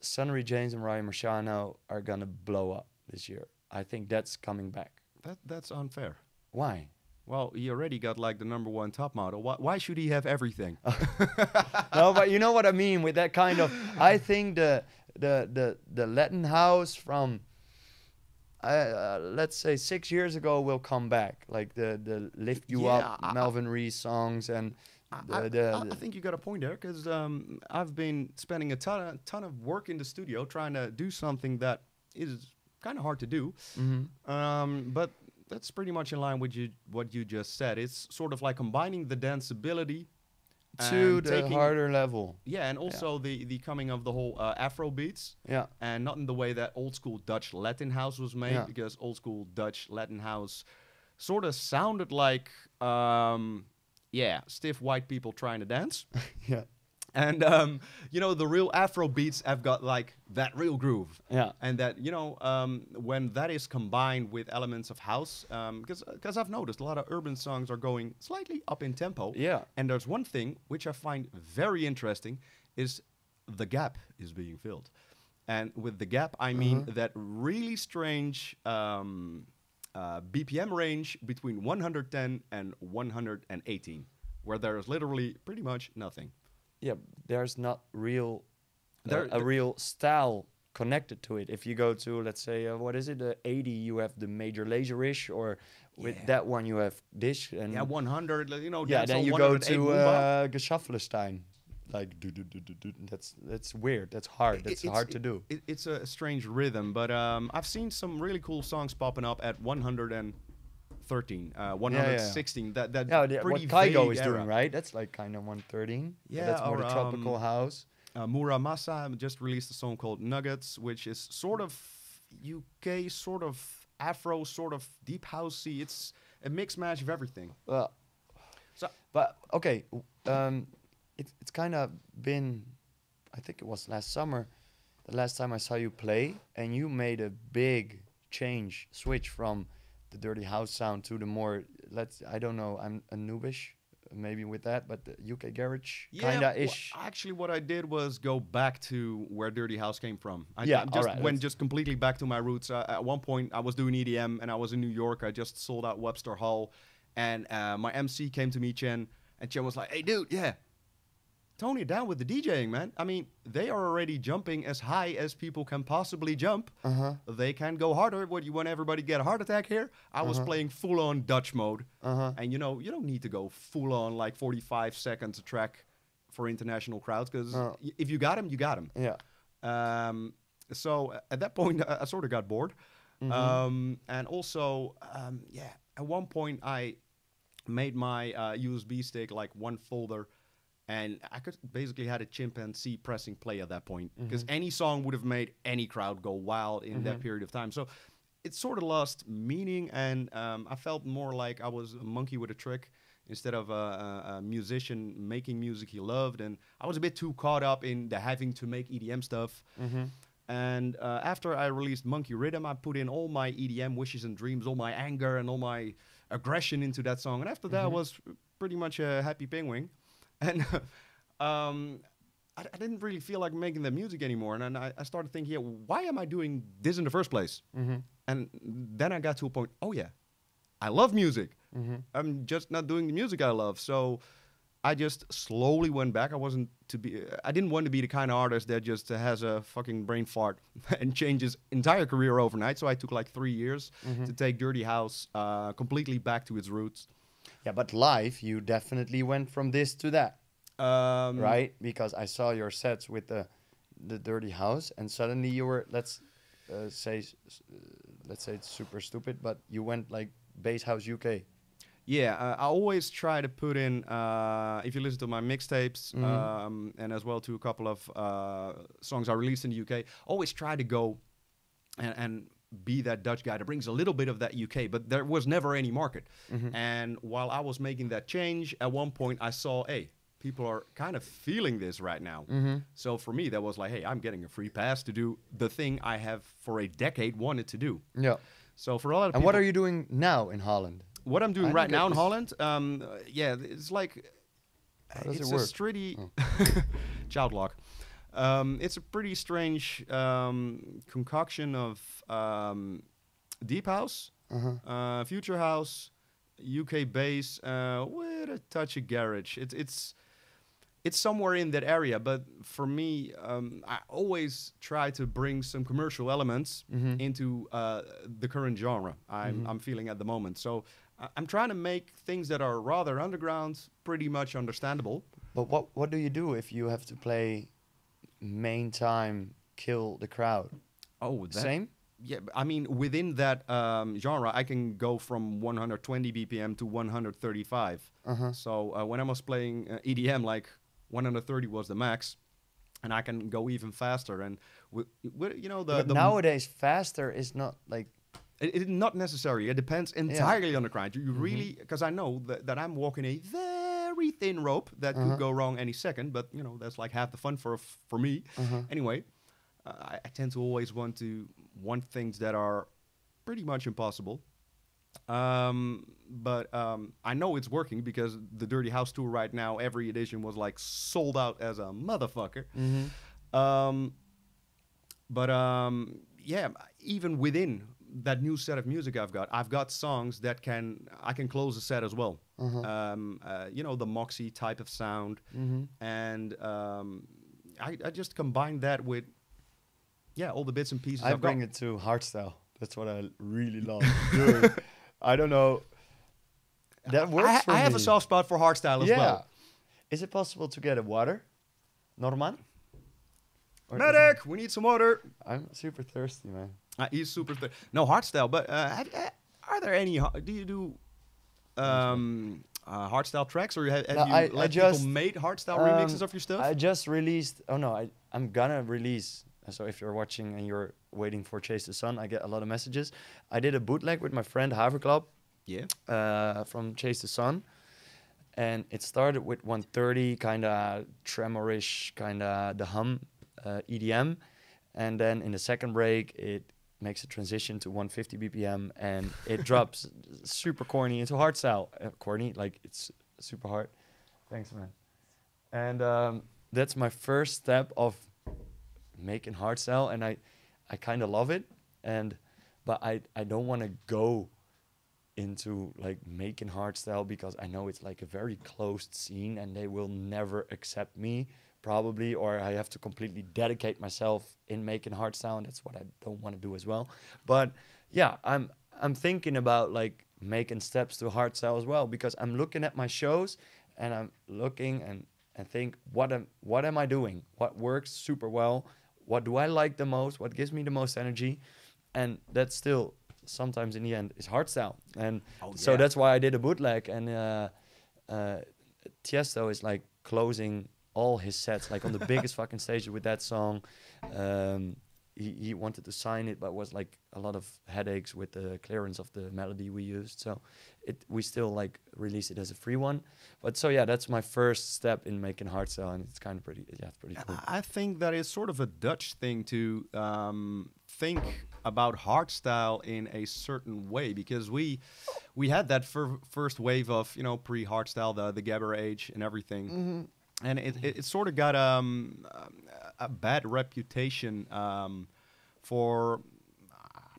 Sunnery James and Ryan Marciano are gonna blow up this year. I think that's coming back. That's unfair. Why? Well, he already got like the #1 top model. Why should he have everything? No, but you know what I mean with that kind of. I think the Latin house from let's say 6 years ago will come back, like the Lift You Up Melvin Reese songs and I think you got a point there, because I've been spending a ton of work in the studio trying to do something that is kind of hard to do. But that's pretty much in line with what you just said. It's sort of like combining the danceability to and the harder level. Yeah, and also the coming of the whole Afro beats. Yeah. And not in the way that old school Dutch Latin house was made, Yeah. because old school Dutch Latin house sort of sounded like, stiff white people trying to dance. Yeah. And, the real Afro beats have got like that real groove. Yeah. And that, when that is combined with elements of house, because I've noticed a lot of urban songs are going slightly up in tempo. Yeah. And there's one thing which I find very interesting is the gap is being filled. And with the gap, I mean that really strange BPM range between 110 and 118, where there is literally pretty much nothing. Yeah, there's not real a real style connected to it. If you go to, let's say, what is it, 80, you have the major laserish, or with that one you have dish, and 100, yeah, then you go to Geschaffenstein, like that's weird. That's hard. That's hard to do. It's a strange rhythm, but I've seen some really cool songs popping up at 113, 116. That what Kygo is doing, right? That's like kind of 113. Yeah, that's more the tropical house. Muramasa just released a song called Nuggets, which is sort of UK, sort of Afro, sort of deep housey. It's a mixed match of everything. But okay, it's kind of been, I think it was last summer, the last time I saw you play, and you made a big switch from the dirty house sound to the more, I don't know, I'm a noobish maybe with that, but the UK garage kind of ish. Well, actually, what I did was go back to where dirty house came from. I went just completely back to my roots. At one point, I was doing EDM, and I was in New York. I just sold out Webster Hall, and my MC came to me, Chen, and Chen was like, "Hey, dude, tone it down with the DJing, man. I mean, they are already jumping as high as people can possibly jump. They can go harder. What, you want everybody to get a heart attack here?" I was playing full-on Dutch mode. And, you don't need to go full-on, like, 45 seconds a track for international crowds, because if you got them, you got them. Yeah. Um, so at that point, I sort of got bored. Mm-hmm. And also, yeah, at one point I made my USB stick like one folder, and I could basically had a chimpanzee pressing play at that point because Mm-hmm. any song would have made any crowd go wild in that Mm-hmm. period of time. So it sort of lost meaning, and I felt more like I was a monkey with a trick instead of a musician making music he loved. And I was a bit too caught up in the having to make EDM stuff. Mm-hmm. And after I released Monkey Rhythm, I put in all my EDM wishes and dreams, all my anger and all my aggression into that song. And after that, I Mm-hmm. was pretty much a happy penguin. And um, I didn't really feel like making the music anymore. And then I started thinking, yeah, why am I doing this in the first place? Mm-hmm. And then I got to a point, oh, yeah, I love music. Mm-hmm. I'm just not doing the music I love. So I just slowly went back. I didn't want to be the kind of artist that just has a fucking brain fart and changes entire career overnight. So I took like 3 years Mm-hmm. to take Dirty House completely back to its roots. Yeah, but live, you definitely went from this to that, right? Because I saw your sets with the Dirty House, and suddenly you were say let's say it's super stupid, but you went like Bass House UK. Yeah, I always try to put in, if you listen to my mixtapes, and as well to a couple of songs I released in the UK, always try to go and be that Dutch guy that brings a little bit of that UK, but there was never any market. Mm-hmm. And while I was making that change, at one point I saw, hey, people are kind of feeling this right now. Mm-hmm. So for me, that was like, hey, I'm getting a free pass to do the thing I have for a decade wanted to do. Yeah. So for a lot of And people, what are you doing now in Holland? what I'm doing I right don't now get in this. Holland, yeah, it's like How does it's it a work? stritty Oh. child lock. It's a pretty strange concoction of deep house, Uh-huh. future house, UK bass with a touch of garage. It's somewhere in that area, but for me, I always try to bring some commercial elements Mm-hmm. into the current genre I'm feeling at the moment. So I'm trying to make things that are rather underground, pretty much understandable. But what do you do if you have to play main time, kill the crowd? Oh, that, Same? yeah. I mean, within that genre, I can go from 120 BPM to 135. Uh-huh. So when I was playing EDM, like 130 was the max, and I can go even faster. And you know But the nowadays, faster is not like. It not necessary. It depends entirely on the client. You really, because I know that I'm walking a very thin rope that could go wrong any second. But you know, that's like half the fun for me. Anyway, I tend to always want things that are pretty much impossible. But I know it's working because the Dirty House tour right now, every edition was like sold out as a motherfucker. Um, but yeah, even within that new set of music I've got songs that I can close a set as well. You know, the Moxie type of sound, and I just combine that with all the bits and pieces. I I've bring got. it to hardstyle. That's what I really love doing. I don't know. That works for I me. have a soft spot for hardstyle as well. Is it possible to get a water? Norman? Or is Medic, we need some water. it- I'm super thirsty, man. He's super. No hardstyle, but are there any? Do you do hardstyle tracks, or have No, you I let just, people made hardstyle remixes of your stuff? I just released. Oh no, I'm gonna release. So if you're watching and you're waiting for Chase the Sun, I get a lot of messages. I did a bootleg with my friend Haverklap Yeah. from Chase the Sun, and it started with 130, kind of tremorish, kind of the hum EDM, and then in the second break it makes a transition to 150 BPM, and it drops super corny into hardstyle. Corny, like it's super hard. Thanks, man. And that's my first step of making hardstyle, and I kind of love it, but I don't want to go into like making hardstyle because I know it's like a very closed scene and they will never accept me probably, or I have to completely dedicate myself in making hardstyle, and that's what I don't want to do as well. But yeah, I'm thinking about like making steps to hardstyle as well, because I'm looking at my shows and I'm looking and think what am I doing? What works super well? what do I like the most, what gives me the most energy, and that's still sometimes in the end is hardstyle. And so that's why I did a bootleg, and Tiesto is like closing all his sets like on the biggest fucking stage with that song. He wanted to sign it, but was like a lot of headaches with the clearance of the melody we used. So we still like release it as a free one. But so yeah, that's my first step in making hardstyle, and it's kind of pretty cool. I think that is sort of a Dutch thing to think about hardstyle in a certain way, because we had that first wave of, you know, pre-hardstyle, the Gabber age and everything. And it sort of got a bad reputation for,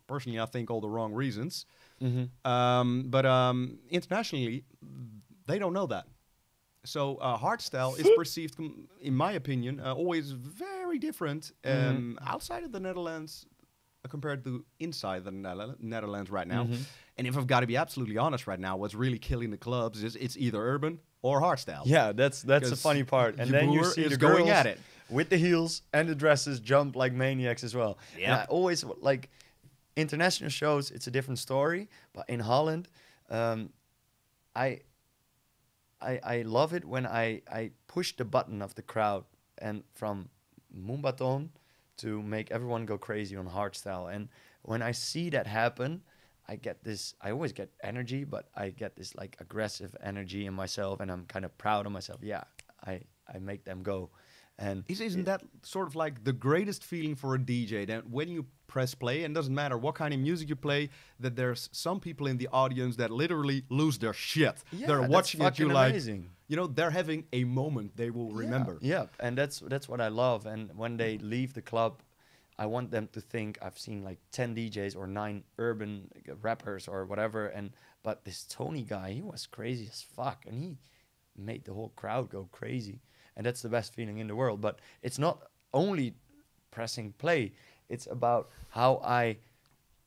personally, I think all the wrong reasons. But internationally, they don't know that. So hardstyle is perceived, in my opinion, always very different outside of the Netherlands compared to inside the Netherlands right now. And if I've got to be absolutely honest right now, what's really killing the clubs is it's either urban or hardstyle. Yeah, that's the funny part. And then you see the girls going at it with the heels and the dresses jump like maniacs as well. Yeah, I always like international shows. It's a different story, but in Holland, I love it when I push the button of the crowd, and from Moombaton to make everyone go crazy on hardstyle. And when I see that happen, I always get energy, but I get this like aggressive energy in myself, and I'm kind of proud of myself. Yeah, I make them go. And isn't that sort of like the greatest feeling for a DJ, that when you press play, and doesn't matter what kind of music you play, that there's some people in the audience that literally lose their shit. Yeah, they're watching it, you like, amazing. You know, they're having a moment they will remember. Yeah, and that's what I love. And when they leave the club, I want them to think I've seen like 10 DJs or 9 urban rappers or whatever, but this Tony guy, he was crazy as fuck, and he made the whole crowd go crazy. And that's the best feeling in the world. But it's not only pressing play. It's about how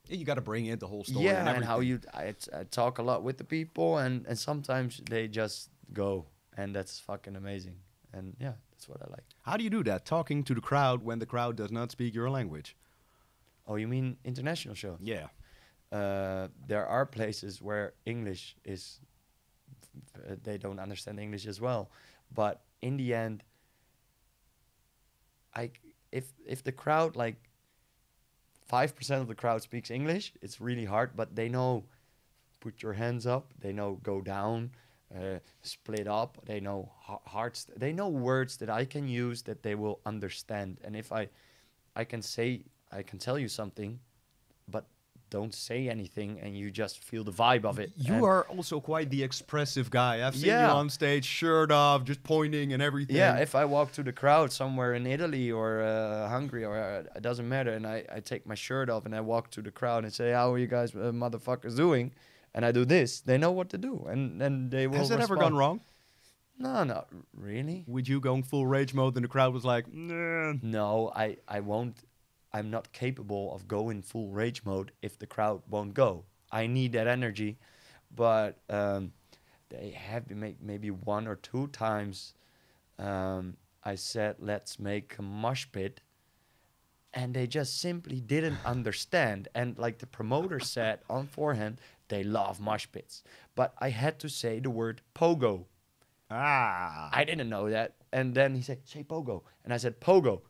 you got to bring in the whole story. Yeah, and how I talk a lot with the people, and sometimes they just go, and that's fucking amazing. And yeah, that's what I like. How do you do that? Talking to the crowd when the crowd does not speak your language? Oh, you mean international shows? Yeah. There are places where English is, they don't understand English as well. But in the end, if the crowd, like 5% of the crowd speaks English, it's really hard, but they know put your hands up, they know go down, split up, they know hearts, they know words that I can use that they will understand. And if I can tell you something, but don't say anything, and you just feel the vibe of it. You are also quite the expressive guy. I've seen you on stage, shirt off, just pointing and everything. Yeah, if I walk to the crowd somewhere in Italy or Hungary, or it doesn't matter, and I take my shirt off and I walk to the crowd and say, how are you guys motherfuckers doing? And I do this, they know what to do, and then they will respond. Has it ever gone wrong? No, not really. With you going full rage mode and the crowd was like, nah. No, I won't. I'm not capable of going full rage mode if the crowd won't go. I need that energy. But they have been maybe 1 or 2 times I said, let's make a mosh pit. And they just simply didn't understand. And like the promoter said on forehand, they love mosh pits. But I had to say the word pogo. I didn't know that. And then he said, say pogo. And I said, pogo.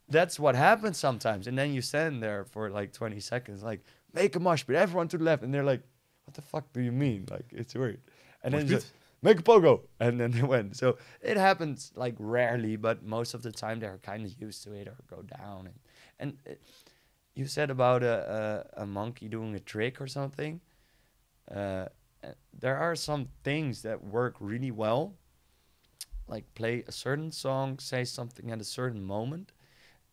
That's what happens sometimes. And then you stand there for like 20 seconds, like, make a mosh pit, everyone to the left. And they're like, what the fuck do you mean? Like, it's weird. And then just make a pogo. And then they went. So it happens like rarely, but most of the time they're kind of used to it or go down. And you said about a monkey doing a trick or something. There are some things that work really well. Like play a certain song, say something at a certain moment.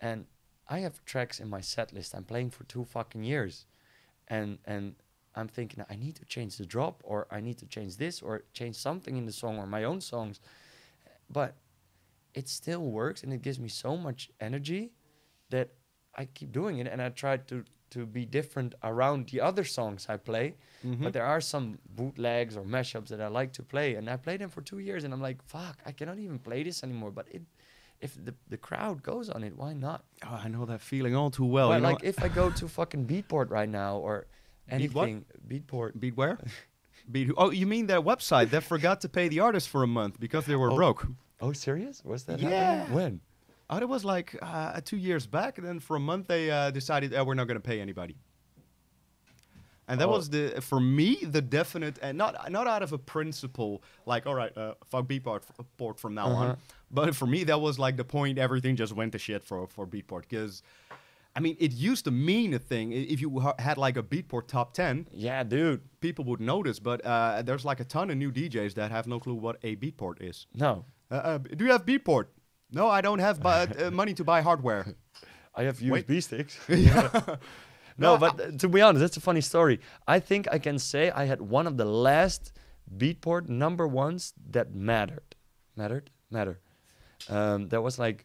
And I have tracks in my set list I'm playing for 2 fucking years. And I'm thinking, I need to change the drop, or I need to change this, or change something in the song or my own songs. But it still works, and it gives me so much energy that I keep doing it. And I try to be different around the other songs I play. But there are some bootlegs or mashups that I like to play. And I played them for 2 years, and I'm like, fuck, I cannot even play this anymore. But if the crowd goes on it, why not? Oh, I know that feeling all too well. But You know, like if I go to fucking Beatport right now or Beat what? anything, Beatport. beat where? Beat who? Oh, you mean that website that forgot to pay the artist for a month because they were Oh. broke? Oh, serious? Was that Yeah. happening? When? Oh, it was like 2 years back. And then for a month they decided, we're not going to pay anybody. And that Oh. was for me the definite, and not out of a principle like, all right, fuck Beatport from now on. But for me that was like the point. Everything just went to shit for Beatport, because I mean it used to mean a thing. If you had like a Beatport top 10, Yeah, dude. people would notice. But there's like a ton of new DJs that have no clue what a Beatport is. No. Do you have Beatport? No, I don't have money to buy hardware. I have Wait. USB sticks. Yeah. No, but to be honest, that's a funny story. I think I can say I had one of the last Beatport number ones that mattered. Matter. That was like,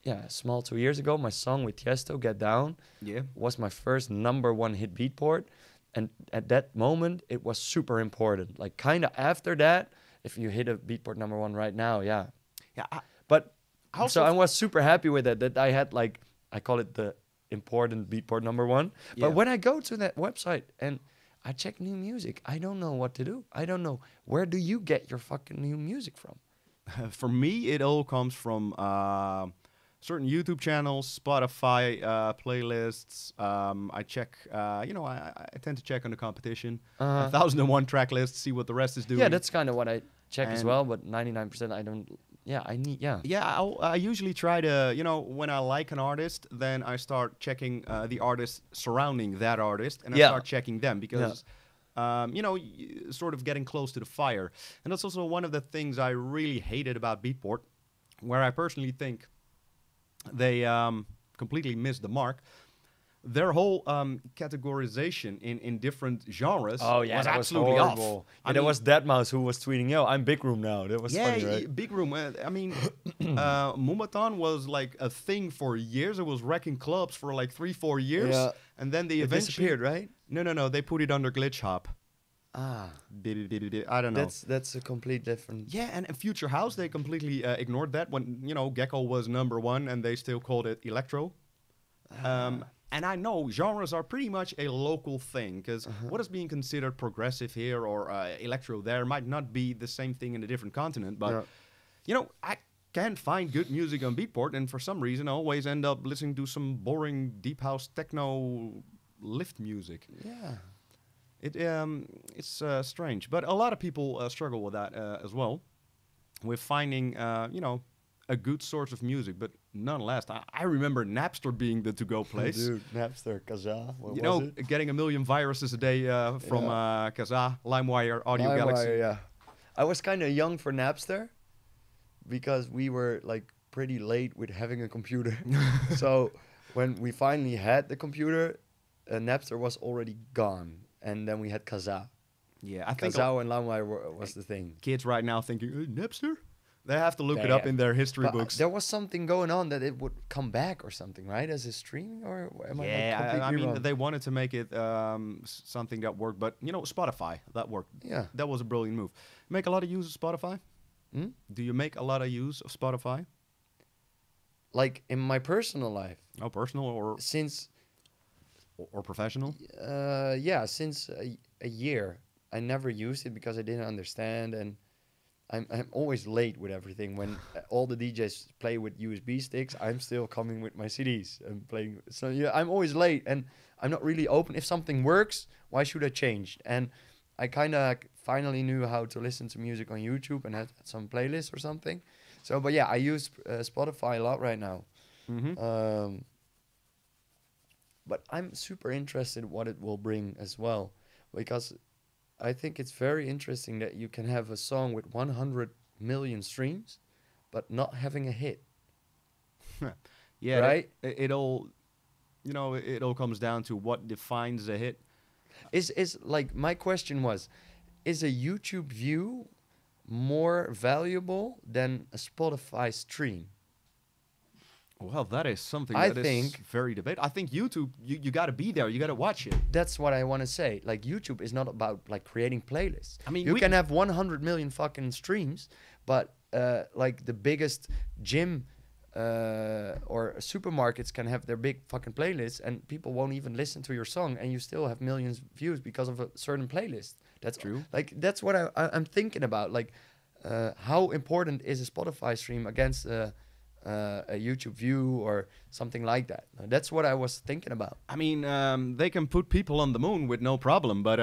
yeah, small 2 years ago. My song with Tiesto, Get Down, Yeah. was my first number one hit Beatport. And at that moment, it was super important. Like kind of after that, if you hit a Beatport number one right now, yeah. Yeah. But Also so I was super happy with it, that I had like, I call it the important Beatport number one. Yeah. But when I go to that website and I check new music, I don't know what to do. I don't know. Where do you get your fucking new music from? For me, it all comes from certain YouTube channels, Spotify playlists. I check, I tend to check on the competition. 1001 track list, see what the rest is doing. Yeah, that's kind of what I check as And- well. But 99% I don't. Yeah, Yeah, I usually try to, when I like an artist, then I start checking the artists surrounding that artist, and I Yeah. start checking them because, sort of getting close to the fire. And that's also one of the things I really hated about Beatport, where I personally think they completely missed the mark. Their whole categorization in different genres Oh yeah, was that absolutely was off. horrible. I Yeah, there mean- was Deadmau5 who was tweeting, "Yo, I'm Big Room now." That was funny, right? Big Room. I mean, Moombahton was like a thing for years. It was wrecking clubs for like 3-4 years, Yeah. and then they It eventually disappeared, right? No. They put it under Glitch Hop. Ah, I don't know. that's a complete different. Yeah, and Future House, they completely ignored that when Gecko was number one, and they still called it electro. And I know genres are pretty much a local thing, because what is being considered progressive here or electro there might not be the same thing in a different continent. But, I can't find good music on Beatport, and for some reason I always end up listening to some boring deep house techno lift music. Yeah. It's strange, but a lot of people struggle with that as well, with finding, a good source of music. But nonetheless, I remember Napster being the to-go place. Dude, Napster, Kazaa, what You was know, it? getting a million viruses a day from Kazaa, LimeWire, Audio Galaxy. LimeWire, yeah. I was kind of young for Napster because we were like pretty late with having a computer. So when we finally had the computer, Napster was already gone, and then we had Kazaa. Yeah, I think Kazaa and LimeWire was the thing. kids right now thinking, Napster? They have to look it They up have- in their history But books. there was something going on that it would come back or something, right? As a streaming, or am I like Yeah, I completely mean, wrong? they wanted to make it something that worked, but Spotify, that worked. Yeah. That was a brilliant move. Make a lot of use of Spotify? Hmm? Do you make a lot of use of Spotify? Like in my personal life, Oh, personal since or professional? since a year, I never used it because I didn't understand, and I'm always late with everything. When all the DJs play with USB sticks, I'm still coming with my CDs and playing. So yeah, I'm always late, and I'm not really open. If something works, why should I change? And I kind of finally knew how to listen to music on YouTube and had some playlists or something. So, but yeah, I use Spotify a lot right now. Mm-hmm. But I'm super interested what it will bring as well, because I think it's very interesting that you can have a song with 100 million streams, but not having a hit. Yeah, Right? It all, it all comes down to what defines a hit. Is like my question was, is a YouTube view more valuable than a Spotify stream? Well, that is something I that is think very debate. I think YouTube, you got to be there. You got to watch it. that's what I want to say. Like YouTube is not about like creating playlists. I mean, You can have 100 million fucking streams, but like the biggest gym or supermarkets can have their big fucking playlists, and people won't even listen to your song, and you still have millions of views because of a certain playlist. That's True. Like that's what I'm thinking about. Like how important is a Spotify stream against a YouTube view or something like that? That's what I was thinking about. I mean, they can put people on the moon with no problem, but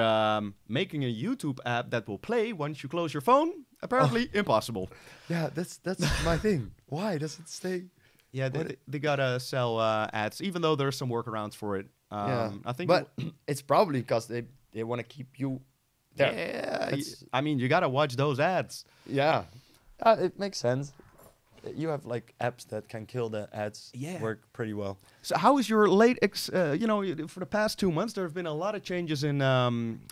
making a YouTube app that will play once you close your phone, apparently impossible. Yeah, that's my thing. Why does it stay? Yeah, they gotta sell ads, even though there's some workarounds for it. Yeah, I think. but it's probably because they want to keep you there. Yeah, That's- I mean, you gotta watch those ads. Yeah, it makes sense. You have like apps that can kill the ads. Yeah. Work pretty well. So, how is your late? For the past 2 months, there have been a lot of changes in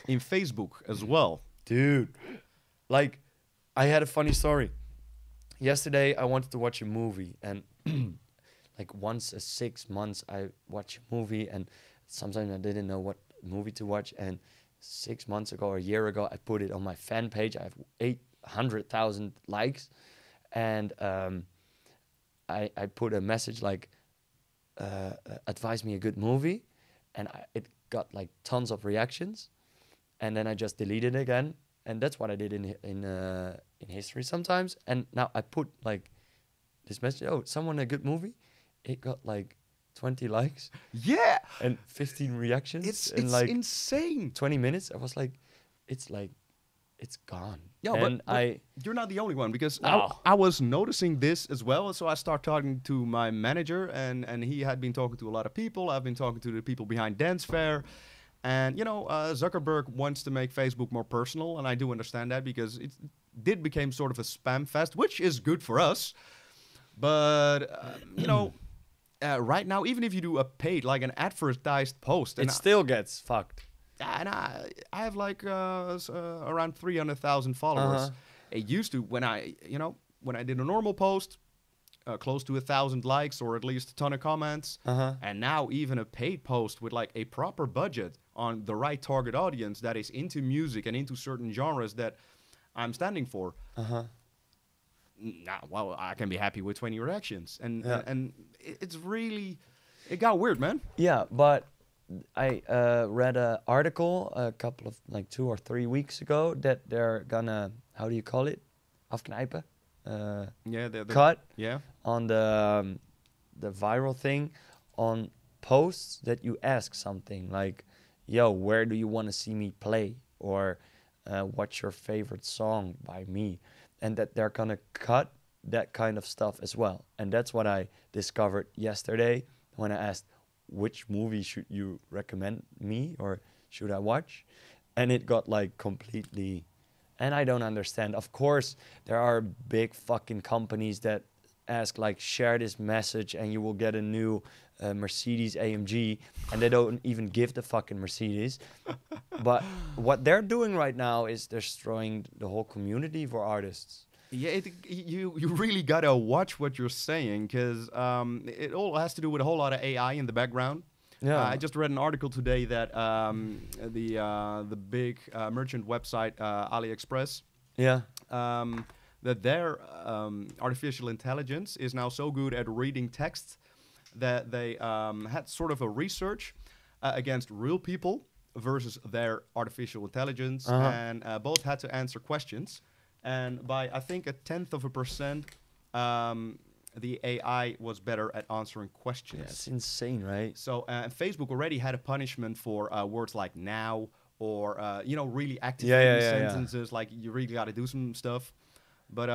Facebook as well. Dude, like, I had a funny story. Yesterday, I wanted to watch a movie, and like once a 6 months, I watch a movie, and sometimes I didn't know what movie to watch. And 6 months ago or a year ago, I put it on my fan page. I have 800,000 likes, and I put a message like, advise me a good movie, and it got like tons of reactions, and then I just deleted it again. And that's what I did in history sometimes. And now I put like this message, oh, someone a good movie. It got like 20 likes Yeah, and 15 reactions. it's in like insane. 20 minutes. I was like, it's gone. Yeah, and but you're not the only one, because No. I was noticing this as well. So I start talking to my manager, and he had been talking to a lot of people. I've been talking to the people behind Dancefair. And, Zuckerberg wants to make Facebook more personal, and I do understand that, because it did become sort of a spam fest, which is good for us. But, right now, even if you do a paid, like an advertised post, it still gets fucked. and I have like around 300,000 followers. Uh-huh. It used to, when I did a normal post, close to 1,000 likes or at least a ton of comments. Uh-huh. And now even a paid post with like a proper budget on the right target audience that is into music and into certain genres that I'm standing for. Uh-huh. Nah, well, I can be happy with 20 reactions. And Yeah. and it's really, it got weird, man. Yeah, but I read an article a couple of like 2 or 3 weeks ago that they're gonna, how do you call it, afknijpen, Yeah, the cut yeah. on the viral thing on posts that you ask something like, "Yo, where do you want to see me play?" or "What's your favorite song by me?" And that they're gonna cut that kind of stuff as well. And that's what I discovered yesterday when I asked, which movie should you recommend me or should I watch? And it got like completely, and I don't understand. Of course, there are big fucking companies that ask like, share this message and you will get a new Mercedes AMG, and they don't even give the fucking Mercedes. But what they're doing right now is they're destroying the whole community for artists. Yeah, you really gotta watch what you're saying, because it all has to do with a whole lot of AI in the background. Yeah. I just read an article today that the big merchant website AliExpress, Yeah. that their artificial intelligence is now so good at reading text that they had sort of a research against real people versus their artificial intelligence, and both had to answer questions. And by, I think, 0.1%, the AI was better at answering questions. Yeah, it's insane, right? So Facebook already had a punishment for words like now, or really active Yeah. sentences. Like, you really got to do some stuff. But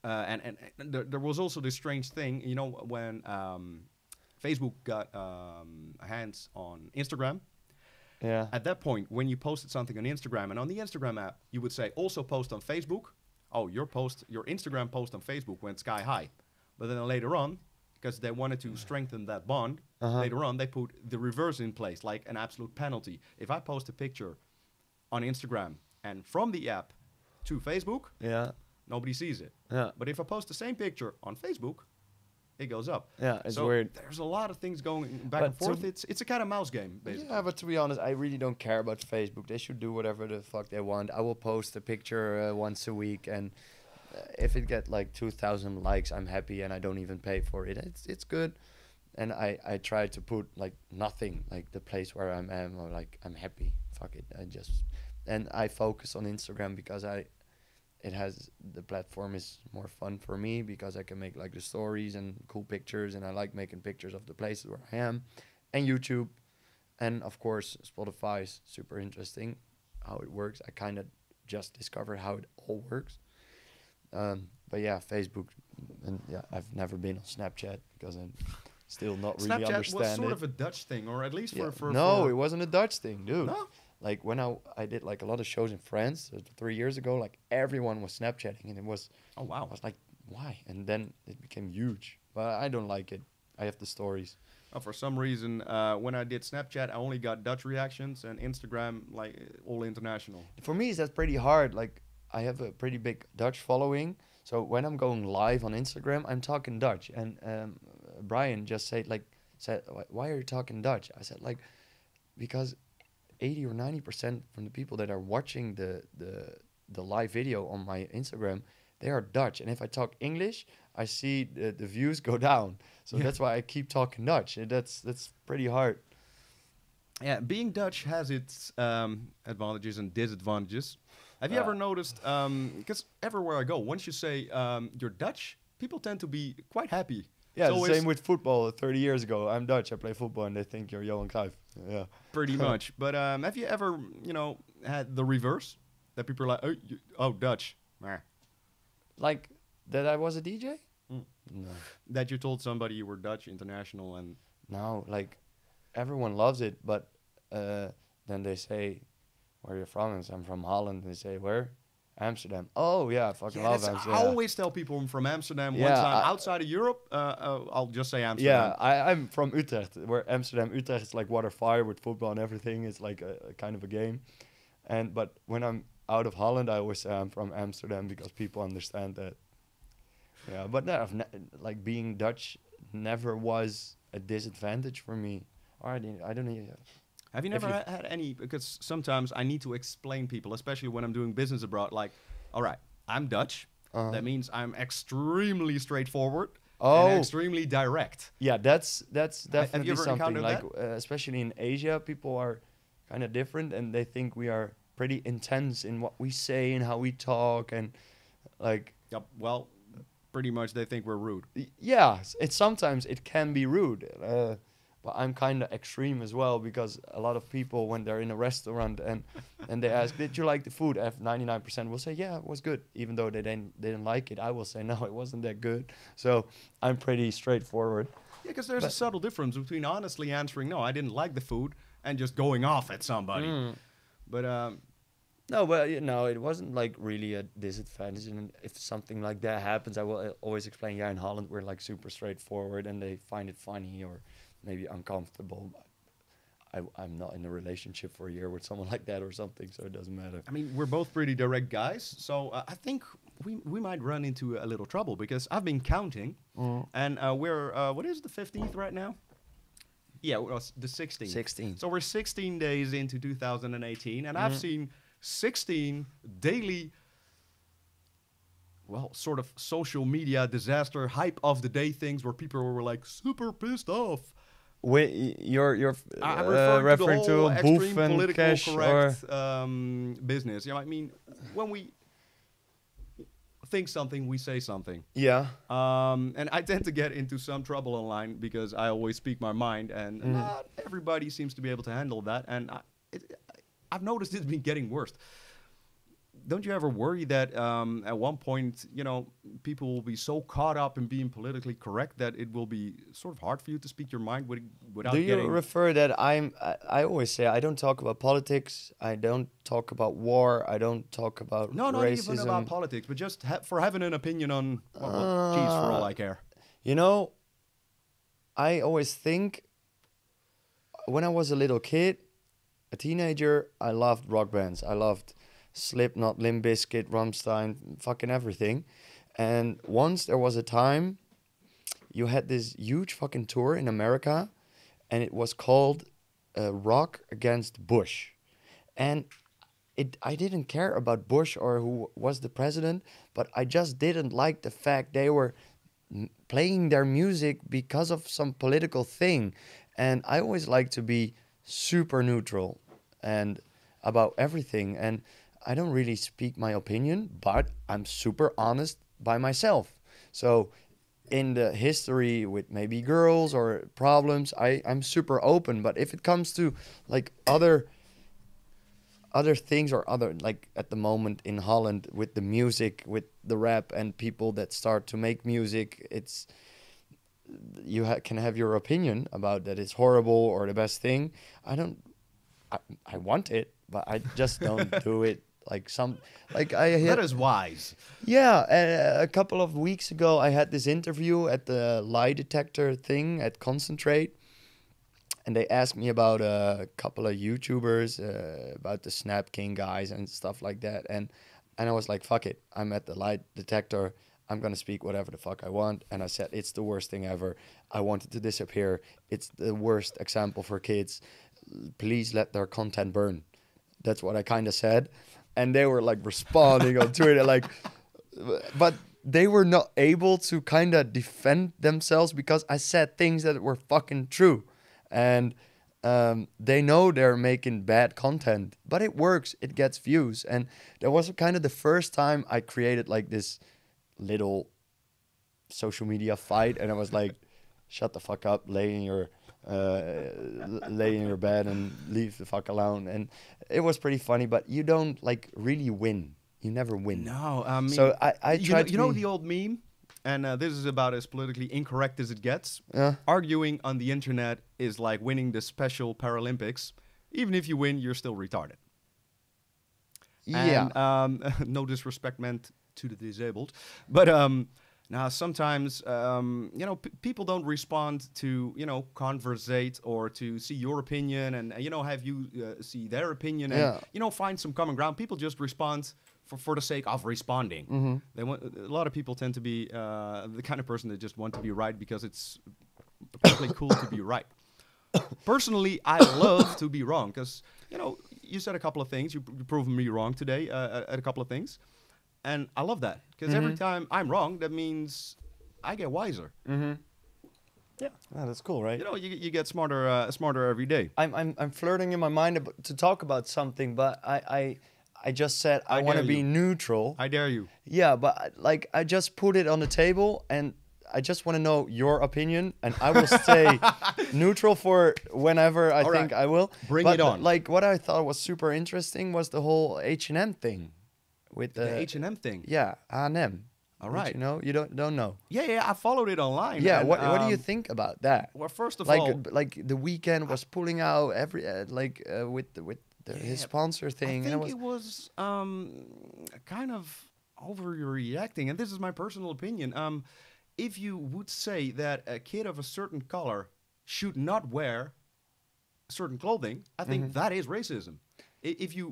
and there was also this strange thing, when Facebook got hands on Instagram. Yeah. At that point, when you posted something on Instagram, and on the Instagram app, you would say, also post on Facebook. Oh, your Instagram post on Facebook went sky high. But then later on, because they wanted to strengthen that bond, later on, they put the reverse in place, like an absolute penalty. If I post a picture on Instagram and from the app to Facebook, Yeah. nobody sees it. Yeah. But if I post the same picture on Facebook, it goes up. Yeah, it's So weird. there's a lot of things going back But and forth. It's a cat and mouse game, basically. Yeah, but to be honest, I really don't care about Facebook. They should do whatever the fuck they want. I will post a picture once a week, and if it get like 2,000 likes, I'm happy, and I don't even pay for it. It's good. And I try to put like nothing, like the place where I'm at, or like I'm happy. Fuck it. And I focus on Instagram because the platform is more fun for me because I can make like the stories and cool pictures, and I like making pictures of the places where I am, and YouTube, and of course Spotify is super interesting how it works. I kind of just discovered how it all works. But yeah, Facebook, and yeah, I've never been on Snapchat because I'm still not really Snapchat understand was sort it. of a Dutch thing, or at least for No, it wasn't a Dutch thing, dude. No? Like when I did like a lot of shows in France 3 years ago, like everyone was Snapchatting, and it was, Oh wow. I was like, why? And then it became huge. But I don't like it. I have the stories. For some reason, when I did Snapchat, I only got Dutch reactions, and Instagram, like, all international. For me, that's pretty hard. Like I have a pretty big Dutch following, so when I'm going live on Instagram, I'm talking Dutch. And Brian just said, why are you talking Dutch? I said, like, because 80 or 90% from the people that are watching the live video on my Instagram, they are Dutch. And if I talk English, I see the views go down. So that's why I keep talking Dutch. And that's pretty hard. Yeah, being Dutch has its advantages and disadvantages. Have you ever noticed, because everywhere I go, once you say you're Dutch, people tend to be quite happy. Yeah, It's the same with football. 30 years ago, I'm Dutch. I play football, and they think you're Johan Cruyff. Yeah, pretty much. But have you ever, had the reverse? That people are like, oh Dutch. Meh. like that. I was a DJ. Mm. No, That you told somebody you were Dutch international and... no, like everyone loves it, but then they say, "Where are you from?" And I'm from Holland. And they say, "Where?" Amsterdam. Oh yeah, I fucking love Amsterdam. I always tell people I'm from Amsterdam. Yeah, Once I'm outside of Europe, I'll just say Amsterdam. Yeah, I'm from Utrecht, where Utrecht is like water fire with football and everything. It's like a kind of a game. But when I'm out of Holland, I always say I'm from Amsterdam because people understand that. Yeah, but no, like being Dutch never was a disadvantage for me. Or I don't know. Have you never had any? Because sometimes I need to explain people, especially when I'm doing business abroad. Like, all right, I'm Dutch. That means I'm extremely straightforward and extremely direct. Yeah, that's definitely have you ever something. encountered Like especially in Asia, people are kind of different, and they think we are pretty intense in what we say and how we talk, and like. Yep. Well, pretty much they think we're rude. Yeah, sometimes it can be rude. But I'm kind of extreme as well, because a lot of people, when they're in a restaurant and they ask, "Did you like the food?" 99% will say, "Yeah, it was good." Even though they didn't like it, I will say, "No, it wasn't that good." So I'm pretty straightforward. Yeah, because there's a subtle difference between honestly answering, "No, I didn't like the food," and just going off at somebody. But No, but it wasn't like really a disadvantage. And if something like that happens, I will always explain. Yeah, in Holland we're like super straightforward, and they find it funny or maybe uncomfortable. I'm not in a relationship for a year with someone like that or something, so it doesn't matter. I mean, we're both pretty direct guys, so I think we might run into a little trouble, because I've been counting, and we're what is the 15th right now? Yeah, well, the 16th. 16. So we're 16 days into 2018, and I've seen 16 daily, well, sort of social media disaster hype of the day things where people were like super pissed off. You're I'm referring to extreme Boof and political Cash or correct business. I mean, when we think something, we say something. yeah. And I tend to get into some trouble online because I always speak my mind, and not everybody seems to be able to handle that. And I've noticed it's been getting worse. Don't you ever worry that at one point, people will be so caught up in being politically correct that it will be sort of hard for you to speak your mind without Do getting... you refer that I always say I don't talk about politics, I don't talk about war, I don't talk about No, not racism. even about politics, but just for having an opinion on, geez, for all I care. I always think, when I was a little kid, a teenager, I loved rock bands. I loved Slipknot, Limp Bizkit, Rammstein, fucking everything. And once there was a time, you had this huge fucking tour in America, and it was called Rock Against Bush. And I didn't care about Bush or who was the president, but I just didn't like the fact they were playing their music because of some political thing. And I always like to be super neutral and about everything. And I don't really speak my opinion, but I'm super honest by myself. So in the history with maybe girls or problems, I'm super open. But if it comes to like other things or other, like at the moment in Holland with the music, with the rap and people that start to make music, it's can have your opinion about that it's horrible or the best thing. I want it, but I just don't do it. That is wise. Yeah, a couple of weeks ago I had this interview at the lie detector thing at Concentrate, and they asked me about a couple of YouTubers, about the Snap King guys and stuff like that. And I was like, fuck it. I'm at the lie detector. I'm going to speak whatever the fuck I want. And I said, it's the worst thing ever. I want it to disappear. It's the worst example for kids. Please let their content burn. That's what I kind of said. And they were like responding on Twitter, like, but they were not able to kind of defend themselves because I said things that were fucking true. And they know they're making bad content, but it works. It gets views. And that was kind of the first time I created like this little social media fight. And I was like, shut the fuck up, lay in your bed and leave the fuck alone. And it was pretty funny, but you don't like really win. You never win. No, I mean, so I tried you know the old meme? And this is about as politically incorrect as it gets. Arguing on the internet is like winning the Special Paralympics. Even if you win, you're still retarded. Yeah. And, no disrespect meant to the disabled. But now sometimes, people don't respond to, conversate or to see your opinion and, have you see their opinion and, find some common ground. People just respond for the sake of responding. Mm-hmm. They want, a lot of people tend to be the kind of person that just want to be right because it's apparently cool to be right. Personally, I love to be wrong because, you said a couple of things. You proven me wrong today at a couple of things. And I love that because every time I'm wrong, that means I get wiser. Mm-hmm. Yeah, that's cool, right? You get smarter every day. I'm flirting in my mind to talk about something, but I just said I want to be neutral. I dare you. Yeah, but like I just put it on the table and I just want to know your opinion and I will stay neutral for whenever I think I will. Bring it on. Like what I thought was super interesting was the whole H&M thing. With the H&M thing. Yeah, H&M. All right. You don't know. Yeah, I followed it online. Yeah, and, what do you think about that? Well, first of all, like the Weeknd was pulling out every with his sponsor thing. I think it was kind of overreacting, and this is my personal opinion. If you would say that a kid of a certain color should not wear certain clothing, I think that is racism.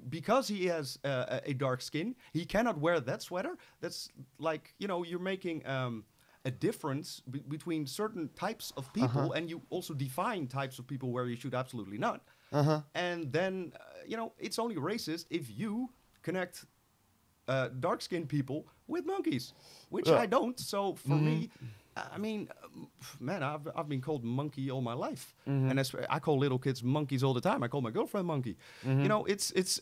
Because he has a dark skin, he cannot wear that sweater. That's like, you're making a difference between certain types of people, and you also define types of people where you should absolutely not. And then, it's only racist if you connect dark-skinned people with monkeys, which I don't. So for me, I mean, man, I've been called monkey all my life, and I call little kids monkeys all the time. I call my girlfriend monkey. It's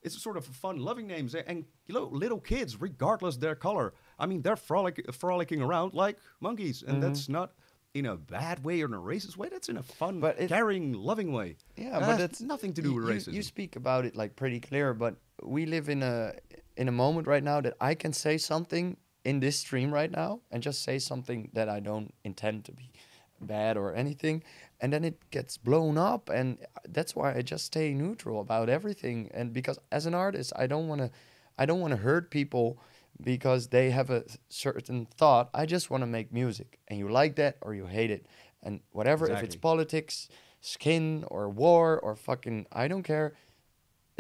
sort of fun, loving names, and little kids, regardless their color, I mean, they're frolicking around like monkeys, and that's not in a bad way or in a racist way. That's in a fun, caring, loving way. Yeah, but it's nothing to do with racism. You speak about it like pretty clear, but we live in a moment right now that I can say something in this stream right now and just say something that I don't intend to be bad or anything, and then it gets blown up, and that's why I just stay neutral about everything. And because as an artist, I don't want to hurt people because they have a certain thought. I just want to make music, and you like that or you hate it, and whatever. If it's politics, skin or war or fucking, I don't care.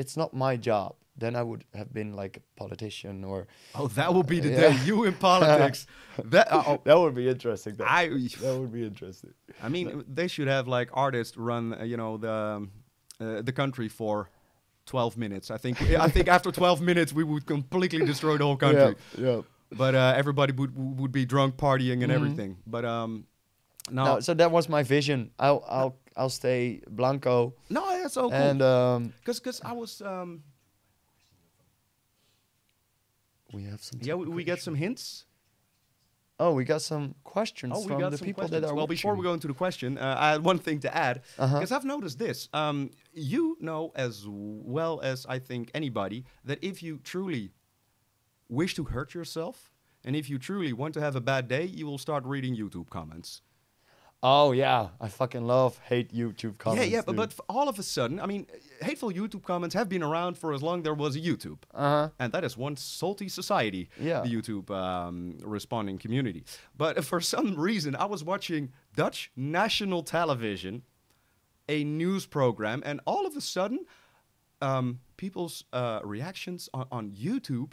it's not my job. Then I would have been like a politician or. Oh, that will be the Yeah. day you in politics. That would be interesting. I That would be interesting. I mean, they should have like artists run, the country for 12 minutes. I think after 12 minutes we would completely destroy the whole country. Yeah. But everybody would be drunk, partying, and everything. But No, so that was my vision. I'll stay blanco. no, that's so cool. And Because I was we have some. we get some hints. Oh, we got some questions Oh, we from got the some people questions. that are Well, before we go into the question, I had one thing to add. Because I've noticed this. You know as well as I think anybody that if you truly wish to hurt yourself and if you truly want to have a bad day, you will start reading YouTube comments. Oh yeah, I fucking hate YouTube comments. Yeah, but all of a sudden, I mean, hateful YouTube comments have been around for as long there was a YouTube. And that is one salty society, Yeah. the YouTube responding community. But for some reason, I was watching Dutch national television, a news program, and all of a sudden, people's reactions on YouTube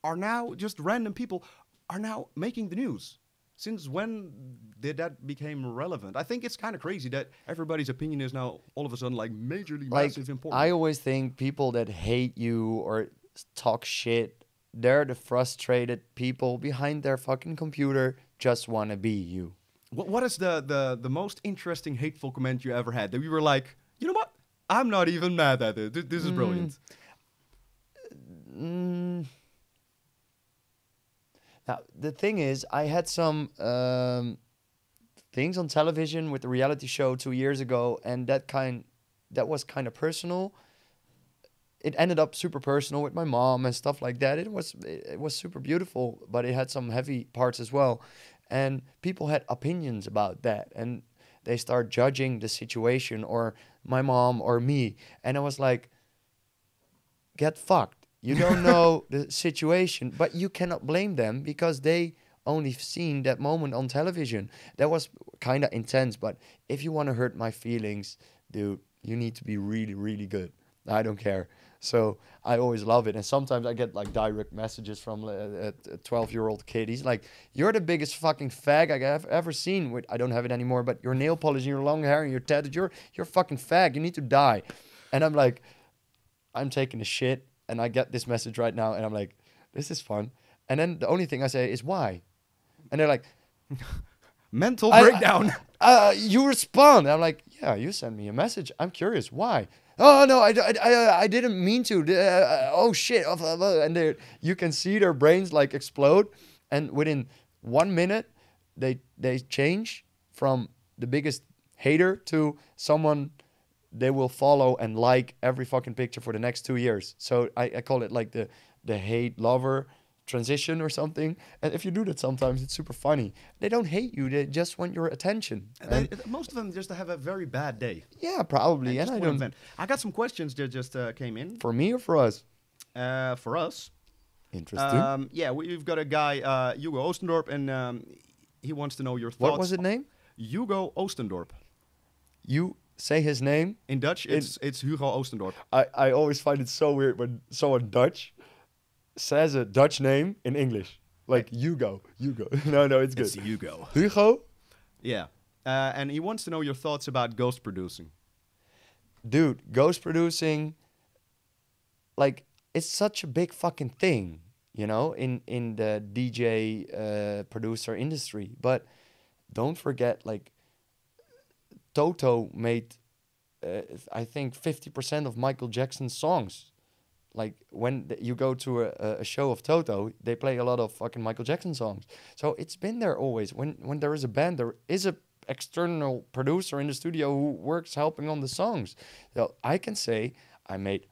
are now, just random people, are now making the news. Since when did that become relevant? I think it's kind of crazy that everybody's opinion is now all of a sudden like majorly massive important. I always think people that hate you or talk shit, they're the frustrated people behind their fucking computer just want to be you. What is the most interesting hateful comment you ever had that we were like, you know what? I'm not even mad at it. This is brilliant. Now, the thing is, I had some things on television with the reality show 2 years ago, and that was kind of personal. It ended up super personal with my mom and stuff like that. It was super beautiful, but it had some heavy parts as well. And people had opinions about that, and they start judging the situation or my mom or me. And I was like, get fucked. You don't know the situation, but you cannot blame them because they only seen that moment on television. That was kind of intense, but if you want to hurt my feelings, dude, you need to be really, really good. I don't care. So I always love it. And sometimes I get like direct messages from a 12-year-old kid. He's like, you're the biggest fucking fag I've ever seen. Wait, I don't have it anymore, but your nail polish and your long hair and your tattoo, you're a fucking fag. You need to die. And I'm like, I'm taking a shit. And I get this message right now, and I'm like, this is fun. And then the only thing I say is, why? And they're like, mental breakdown. You respond. And I'm like, yeah, you sent me a message. I'm curious. Why? Oh, no, I didn't mean to. Oh, shit. And you can see their brains like explode. And within 1 minute, they change from the biggest hater to someone they will follow and like every fucking picture for the next 2 years. So I call it like the hate lover transition or something. And if you do that sometimes, it's super funny. They don't hate you. They just want your attention. Most of them just have a very bad day. Yeah, probably. And I don't. I got some questions that just came in. For me or for us? For us. Interesting. Yeah, we've got a guy, Hugo Oostendorp, and he wants to know your thoughts. What was his name? Hugo Oostendorp. You say his name? In Dutch, it's Hugo Oostendorp. I always find it so weird when someone Dutch says a Dutch name in English. Like Hugo. No, it's good. It's Hugo. Hugo? Yeah. And he wants to know your thoughts about ghost producing. Dude, ghost producing, like, it's such a big fucking thing, you know, in the DJ producer industry. But don't forget, like, Toto made, I think, 50% of Michael Jackson's songs. Like, when you go to a show of Toto, they play a lot of fucking Michael Jackson songs. So it's been there always. When there is a band, there is a external producer in the studio who works helping on the songs. So I can say I made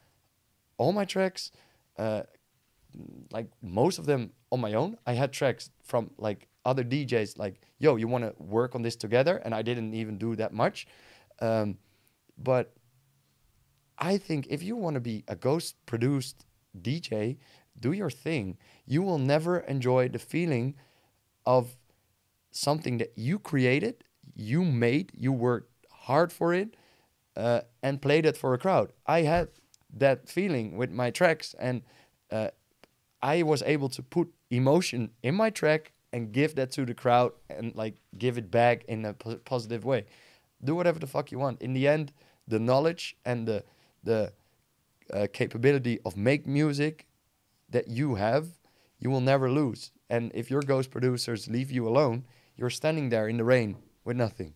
all my tracks, like most of them on my own. I had tracks from, like, other DJs, like, yo, you want to work on this together? And I didn't even do that much. But I think if you want to be a ghost-produced DJ, do your thing. You will never enjoy the feeling of something that you created, you made, you worked hard for it, and played it for a crowd. I had that feeling with my tracks, and I was able to put emotion in my track and give that to the crowd and like give it back in a positive way. Do whatever the fuck you want. In the end, the knowledge and the capability of make music that you have, you will never lose. And if your ghost producers leave you alone, you're standing there in the rain with nothing.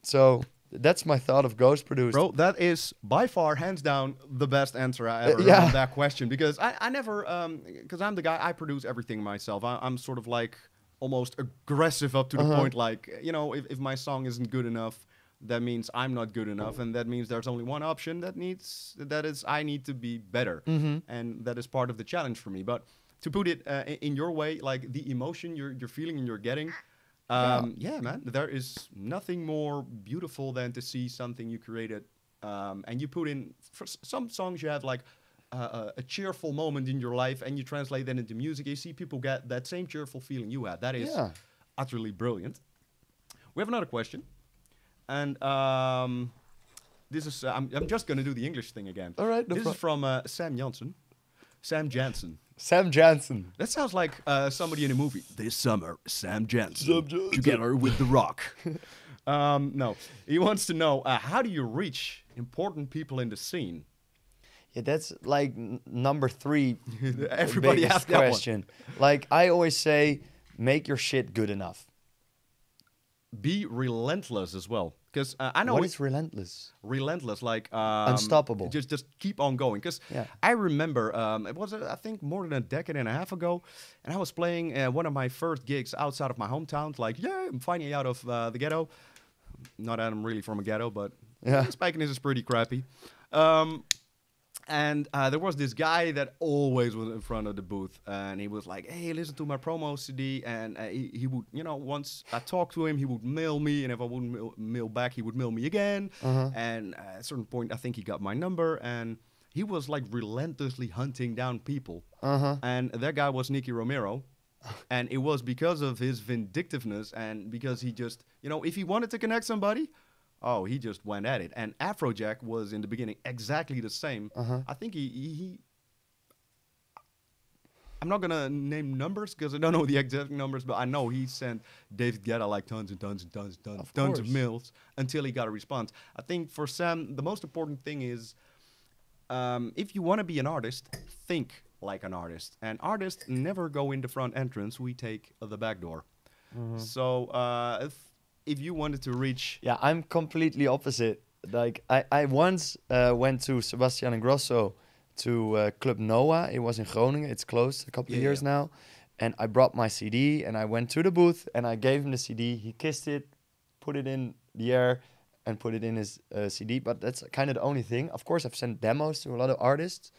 So that's my thought of ghost producers. Bro, that is by far, hands down, the best answer I ever heard on that question. Because I never, because I'm the guy, I produce everything myself. I'm sort of like almost aggressive up to the point, like, you know, if my song isn't good enough, that means I'm not good enough. And that means there's only one option that is I need to be better. And that is part of the challenge for me. But to put it in your way, like the emotion you're feeling and you're getting, yeah, man, there is nothing more beautiful than to see something you created and you put in. For some songs you have like a cheerful moment in your life and you translate that into music. You see people get that same cheerful feeling you had. That is utterly brilliant. We have another question, and this is I'm just gonna do the English thing again. All right, this is from Sam Jansen. Sam Jansen. That sounds like somebody in a movie. This summer, Sam Jansen, together with The Rock. No, he wants to know, how do you reach important people in the scene? Yeah, that's like number 3. Everybody asks that question. Like I always say, make your shit good enough. Be relentless as well. Because I know what is relentless. Relentless, like unstoppable. Just keep on going. Because I remember it was I think more than a decade and a half ago, and I was playing one of my first gigs outside of my hometown. Like, yeah, I'm finally out of the ghetto. Not that I'm really from a ghetto, but Spijkenis is pretty crappy. And there was this guy that always was in front of the booth, and he was like, "Hey, listen to my promo CD." And he would, you know, once I talked to him, he would mail me, and if I wouldn't mail back, he would mail me again. And at a certain point, I think he got my number, and he was like relentlessly hunting down people. And that guy was Nicky Romero. And it was because of his vindictiveness, and because he just, you know, if he wanted to connect somebody, oh, he just went at it. And Afrojack was in the beginning exactly the same. I think he I'm not gonna name numbers because I don't know the exact numbers, but I know he sent David Guetta like tons and tons and tons and tons of mails until he got a response. I think for Sam, the most important thing is if you want to be an artist, think like an artist. And artists never go in the front entrance. We take the back door. So if you wanted to reach... Yeah, I'm completely opposite. Like, I once went to Sebastian Ingrosso to Club Noah. It was in Groningen. It's closed a couple of years now. And I brought my CD, and I went to the booth, and I gave him the CD. He kissed it, put it in the air, and put it in his CD. But that's kind of the only thing. Of course, I've sent demos to a lot of artists.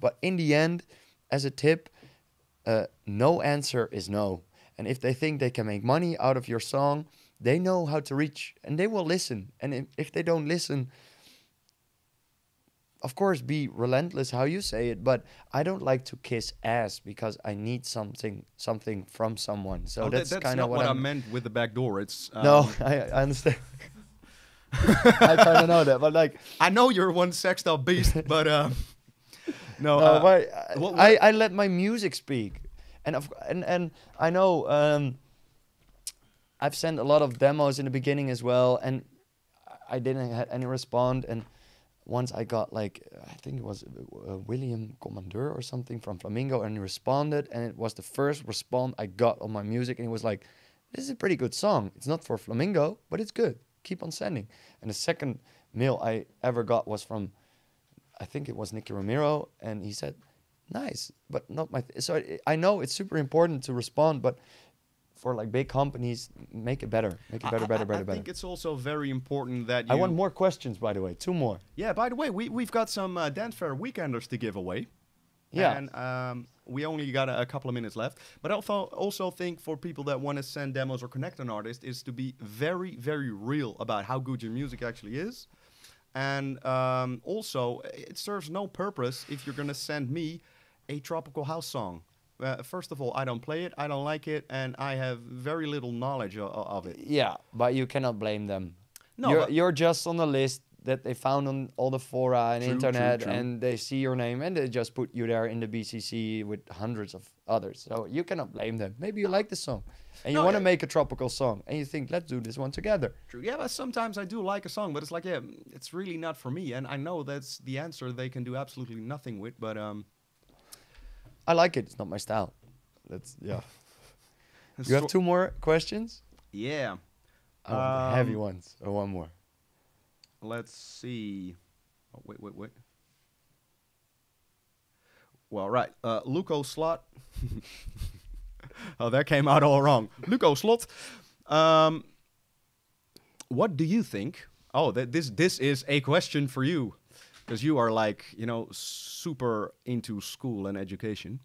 But in the end, as a tip, no answer is no. And if they think they can make money out of your song... They know how to reach, and they will listen. And if they don't listen, of course, be relentless how you say it. But I don't like to kiss ass because I need something from someone. So that's kind of what I meant with the back door. It's no, I understand. I kind of know that, but like I know you're one sexed up beast, but no. I let my music speak, and I know. I've sent a lot of demos in the beginning as well, and I didn't have any response. And once I got like, I think it was William Commandeur or something from Flamingo, and he responded, and it was the first response I got on my music, and he was like, "This is a pretty good song. It's not for Flamingo, but it's good. Keep on sending." And the second mail I ever got was from, I think it was Nicky Romero, and he said, "Nice, but not my." So I know it's super important to respond, but for like big companies, make it better. Make it better. I think it's also very important that you... I want more questions, by the way. 2 more. Yeah, by the way, we've got some Dancefair weekenders to give away. Yeah. And we only got a couple of minutes left. But I also think for people that want to send demos or connect an artist is to be very, very real about how good your music actually is. And also, it serves no purpose if you're going to send me a tropical house song. First of all, I don't play it, I don't like it, and I have very little knowledge of it. Yeah, but you cannot blame them. No, you're just on the list. that they found on all the fora and True, internet, true. and they see your name and they just put you there in the BCC with hundreds of others. So you cannot blame them. Maybe you like the song and you No, want to yeah. make a tropical song and you think, let's do this one together. True. Yeah, but sometimes I do like a song, but it's like, yeah, it's really not for me. And I know that's the answer they can do absolutely nothing with. But I like it. It's not my style. That's You have 2 more questions? Yeah. I want the heavy ones. Or one more. Let's see. Oh, wait. Well, right. Luco Slot. Oh, that came out all wrong. Luco Slot. What do you think? Oh, this is a question for you, because you are like, super into school and education.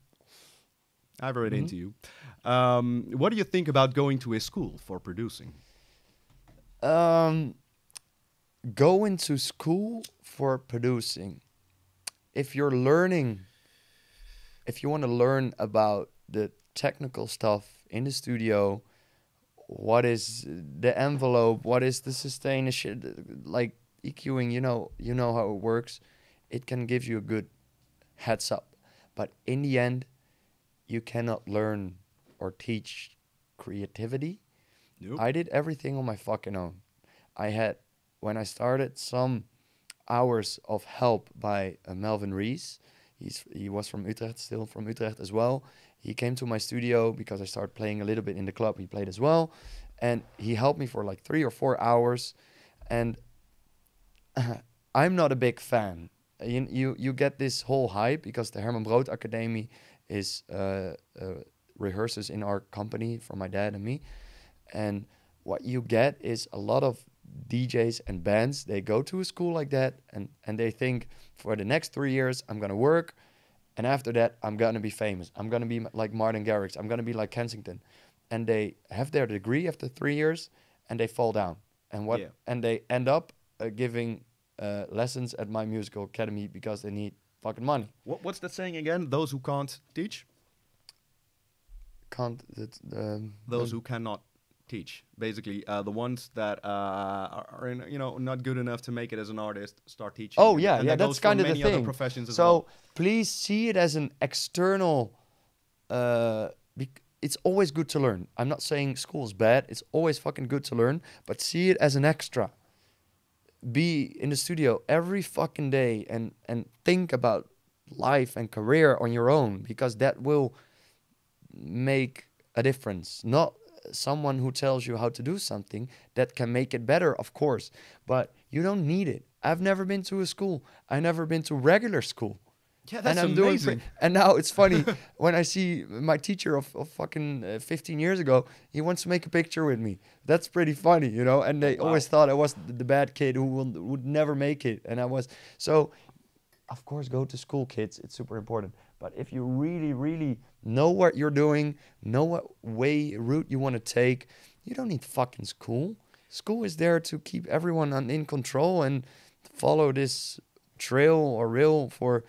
I've read into you. What do you think about going to a school for producing? Go into school for producing. If you want to learn about the technical stuff in the studio, what is the envelope, what is the sustain shit, like EQing, you know how it works. It can give you a good heads up. But in the end, you cannot learn or teach creativity. Nope. I did everything on my fucking own. I had, when I started, some hours of help by Melvin Rees. He was from Utrecht, still from Utrecht as well. He came to my studio because I started playing a little bit in the club. He played as well. And he helped me for like 3 or 4 hours. And I'm not a big fan. You get this whole hype because the Herman Brood Academy is rehearses in our company for my dad and me. And what you get is a lot of DJs and bands. They go to a school like that and they think, for the next 3 years, I'm going to work. And after that, I'm going to be famous. I'm going to be like Martin Garrix. I'm going to be like Kensington. And they have their degree after 3 years and they fall down. And they end up giving lessons at my musical academy because they need fucking money. What's that saying again? Those who can't teach? Those who cannot teach. Basically, the ones that are not good enough to make it as an artist start teaching. Oh yeah, and yeah, that that's goes for kind of the many other thing. professions as So well. please see it as an external. It's always good to learn. I'm not saying school's bad. It's always fucking good to learn, but see it as an extra. Be in the studio every fucking day and think about life and career on your own, because that will make a difference. Not someone who tells you how to do something that can make it better, of course, but you don't need it. I've never been to a school. I've never been to regular school. Yeah, that's and I'm amazing. And now it's funny when I see my teacher of fucking 15 years ago, he wants to make a picture with me. That's pretty funny, And they always thought I was the bad kid who would never make it. And I was. So, of course, go to school, kids. It's super important. But if you really, really know what you're doing, know what route you want to take, you don't need fucking school. School is there to keep everyone in control and follow this trail or rail for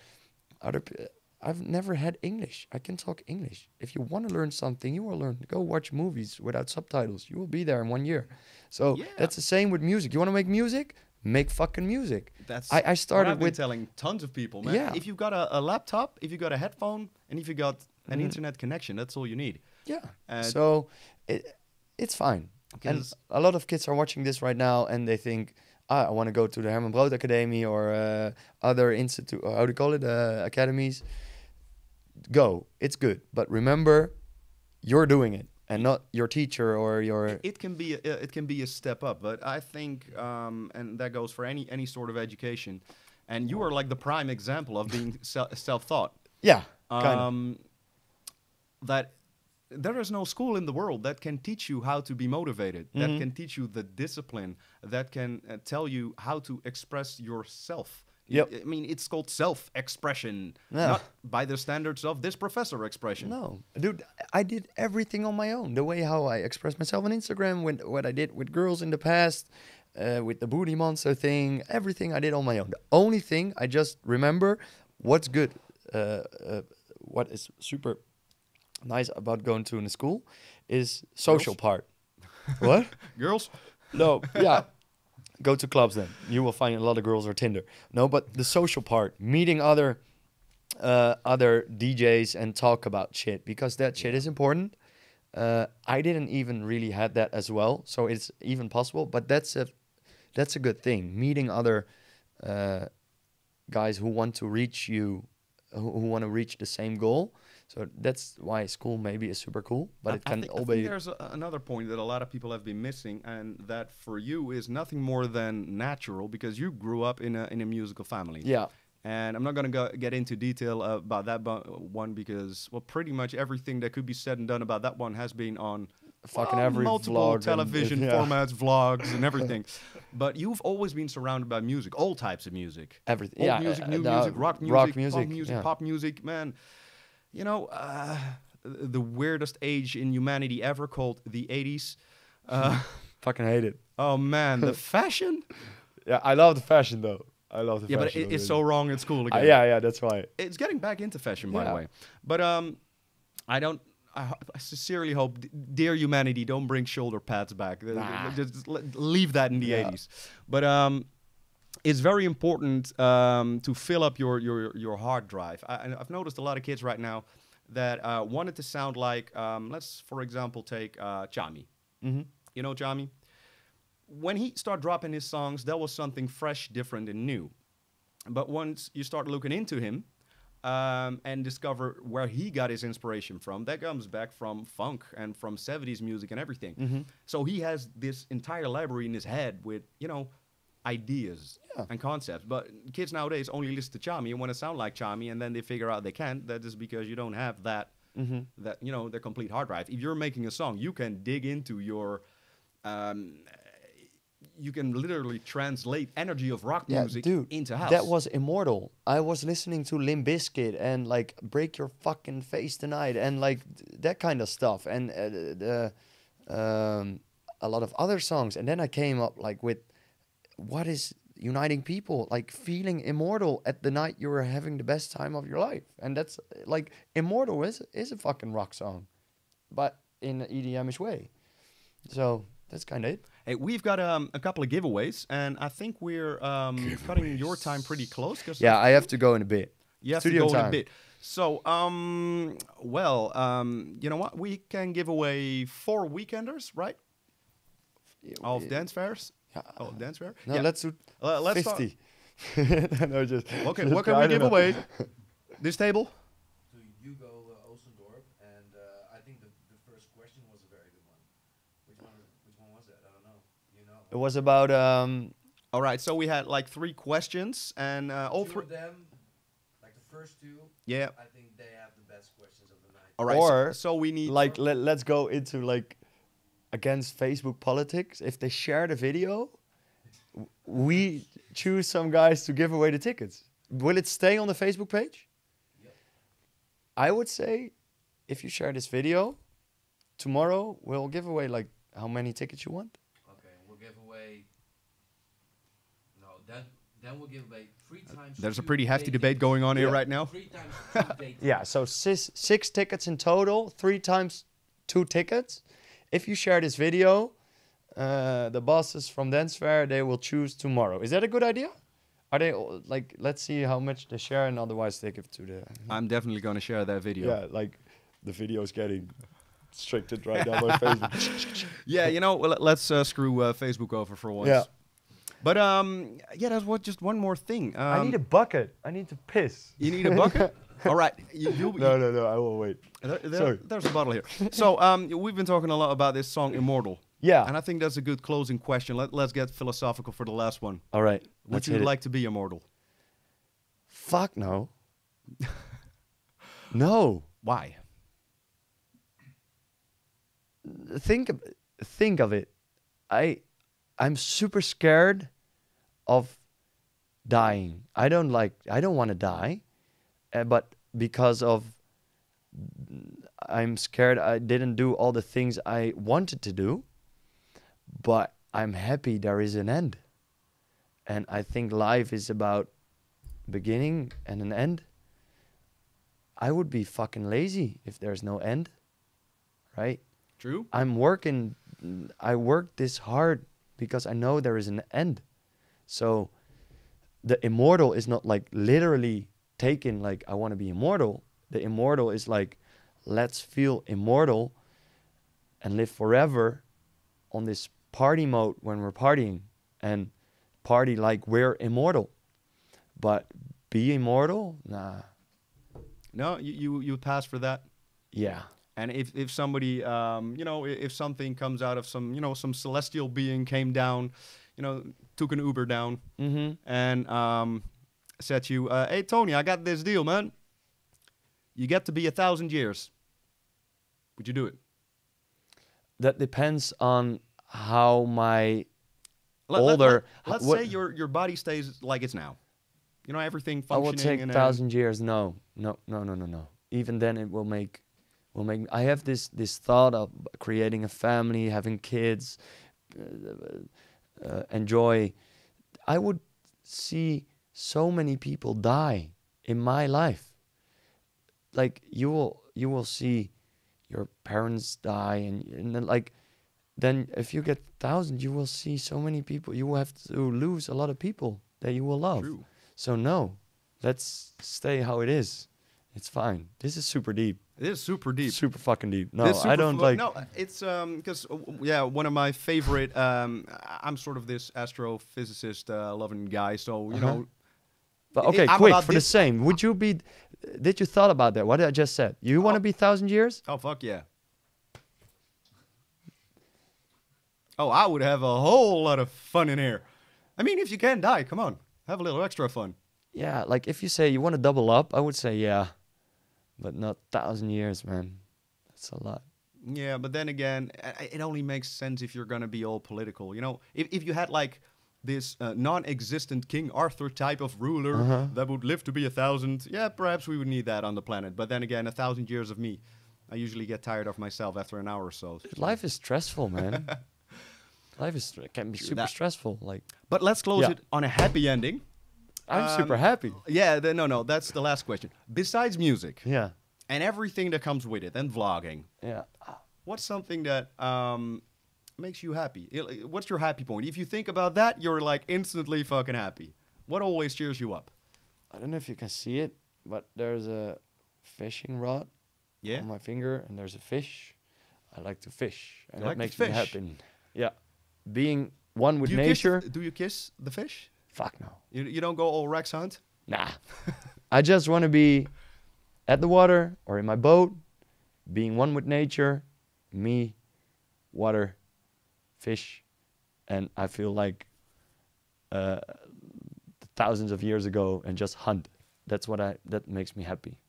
other people. I've never had English. I can talk English. If you want to learn something, you will learn. Go watch movies without subtitles. You will be there in 1 year. So that's the same with music. You want to make music? Make fucking music. That's I started what I've been with telling tons of people, man. Yeah. If you've got a laptop, if you've got a headphone, and if you got an internet connection, that's all you need. Yeah. So it's fine. And a lot of kids are watching this right now and they think, I want to go to the Herman Brood Academy or other institute, or how do you call it, academies. Go. It's good. But remember, you're doing it and not your teacher or your... It can be a step up, but I think, and that goes for any sort of education, and you are like the prime example of being self-taught. Yeah, kind of. That there is no school in the world that can teach you how to be motivated, that can teach you the discipline, that can tell you how to express yourself. Yep. I mean, it's called self-expression, not by the standards of this professor expression. No, dude, I did everything on my own. The way how I express myself on Instagram, what I did with girls in the past, with the booty monster thing, everything I did on my own. The only thing I just remember, what's good, what is super nice about going to a school is social part. What? Girls? No, yeah. Go to clubs then. You will find a lot of girls or Tinder. No, but the social part, meeting other DJs and talk about shit, because that shit is important. I didn't even really had that as well, so it's even possible. But that's a good thing. Meeting other guys who want to reach you, who want to reach the same goal. So that's why school maybe is super cool, but it can all I be. think there's another point that a lot of people have been missing, and that for you is nothing more than natural because you grew up in a musical family. Yeah. And I'm not going to get into detail about that one because, well, pretty much everything that could be said and done about that one has been on Fucking every multiple vlog television and, formats, vlogs, and everything. But you've always been surrounded by music, all types of music. Everything. Old Yeah. music, new music, rock music, punk music, yeah. pop music. Man, you know, the weirdest age in humanity ever, called the 80s. Fucking hate it. Oh, man, the fashion? Yeah, I love the fashion though. I love the Yeah, fashion. but it's so wrong at school again. Yeah, that's why. It's getting back into fashion, by the way. But I sincerely hope, dear humanity, don't bring shoulder pads back. Just leave that in the 80s. But it's very important to fill up your hard drive. I've noticed a lot of kids right now that wanted to sound like, let's, for example, take Chami. Mm-hmm. You know Chami? When he started dropping his songs, that was something fresh, different, and new. But once you start looking into him and discover where he got his inspiration from, that comes back from funk and from 70s music and everything. Mm-hmm. So he has this entire library in his head with, you know, ideas and concepts. But kids nowadays only listen to Chami and want to sound like Chami, and then they figure out they can't. That is because you don't have that, that, you know, the complete hard drive. If you're making a song, you can dig into your... you can literally translate energy of rock music into house. That was immortal. I was listening to Limp Bizkit and like Break Your Fucking Face Tonight and like that kind of stuff, and a lot of other songs. And then I came up like with what is uniting people, like feeling immortal at the night you were having the best time of your life. And that's like Immortal is a fucking rock song, but in an EDM-ish way. So that's kind of it. Hey, we've got a couple of giveaways, and I think we're cutting your time pretty close. Yeah, I have to go in a bit. You have Studio to go time. in a bit. So, you know what? We can give away 4 weekenders, right? Of dance fairs. Yeah. Oh, dance fair. No, yeah. let's do let's 50. No, just okay, what can we give away? This table. To Hugo Oostendorp, and I think the first question was a very good one. Which one was it? I don't know. You know. It was about All right, so we had like 3 questions, and all 3 of them, like the first 2. Yeah. I think they have the best questions of the night. All right. Or so we need like let's go into like against Facebook politics. If they share the video, we choose some guys to give away the tickets. Will it stay on the Facebook page? Yep. I would say if you share this video, tomorrow we'll give away like how many tickets you want. Okay, we'll give away. No, then we'll give away 3 times. There's a 2 pretty hefty day debate tickets. going on here right now. 3 times 2 day tickets. Yeah, so 6 tickets in total, 3 times 2 tickets. If you share this video, the bosses from Dancefair, they will choose tomorrow. Is that a good idea? Are they like, let's see how much they share, and otherwise they give to the... I'm definitely going to share that video. Yeah, like the video is getting restricted right now by Facebook. Yeah, you know, let's screw Facebook over for once. Yeah. But yeah, there's just one more thing. I need a bucket. I need to piss. You need a bucket? All right. No, I will wait. Sorry. There's a bottle here. So we've been talking a lot about this song Immortal. Yeah. And I think that's a good closing question. Let's get philosophical for the last one. All right. Would you like to be immortal? Fuck no. No. Why? Think of it. I'm super scared of dying. I don't want to die, but because of I'm scared I didn't do all the things I wanted to do, but I'm happy there is an end. And I think life is about beginning and an end. I would be fucking lazy if there's no end, right? True. I worked this hard because I know there is an end. So the immortal is not like literally taken like I want to be immortal. The immortal is like, let's feel immortal and live forever on this party mode when we're partying, and party like we're immortal. But be immortal? Nah. No, you pass for that. Yeah. And if somebody, you know, if something comes out of some, you know, some celestial being came down, you know, took an Uber down, and said to you, hey, Tony, I got this deal, man. You get to be 1,000 years. Would you do it? That depends on how my Let's say your body stays like it's now. You know, everything I functioning. will take and 1,000 years. No. Even then, it will make. I have this thought of creating a family, having kids, enjoy. I would see so many people die in my life. Like you will see your parents die, and then like. Then if you get 1,000, you will see so many people. You will have to lose a lot of people that you will love. True. So no, let's stay how it is. It's fine. This is super deep. It is super deep. Super fucking deep. No, This I super don't like. No, it's because yeah, one of my favorite. I'm sort of this astrophysicist loving guy, so you know. But okay, I'm quick about for the this- same. Would you be? Did you thought about that? What I just said. You want to be 1,000 years? Oh fuck yeah. Oh, I would have a whole lot of fun in here. I mean, if you can die, come on, have a little extra fun. Yeah, like if you say you want to double up, I would say yeah, but not 1,000 years, man. That's a lot. Yeah, but then again, it only makes sense if you're gonna be all political. You know, if you had like this non-existent King Arthur type of ruler that would live to be 1,000, yeah, perhaps we would need that on the planet. But then again, 1,000 years of me, I usually get tired of myself after an hour or so. Life is stressful, man. Life can be super stressful. Like, But let's close it on a happy ending. I'm super happy. Yeah, no, that's the last question. Besides music Yeah, and everything that comes with it, and vlogging, yeah. what's something that makes you happy? What's your happy point? If you think about that, you're like instantly fucking happy. What always cheers you up? I don't know if you can see it, but there's a fishing rod Yeah. on my finger, and there's a fish. I like to fish, and You that like to makes me fish? happy. Yeah, being one with Do you kiss- nature. do you kiss the fish? Fuck no. You don't go all Rex Hunt? Nah. I just want to be at the water or in my boat, being one with nature, me, water, fish, and I feel like thousands of years ago and just hunt. That makes me happy.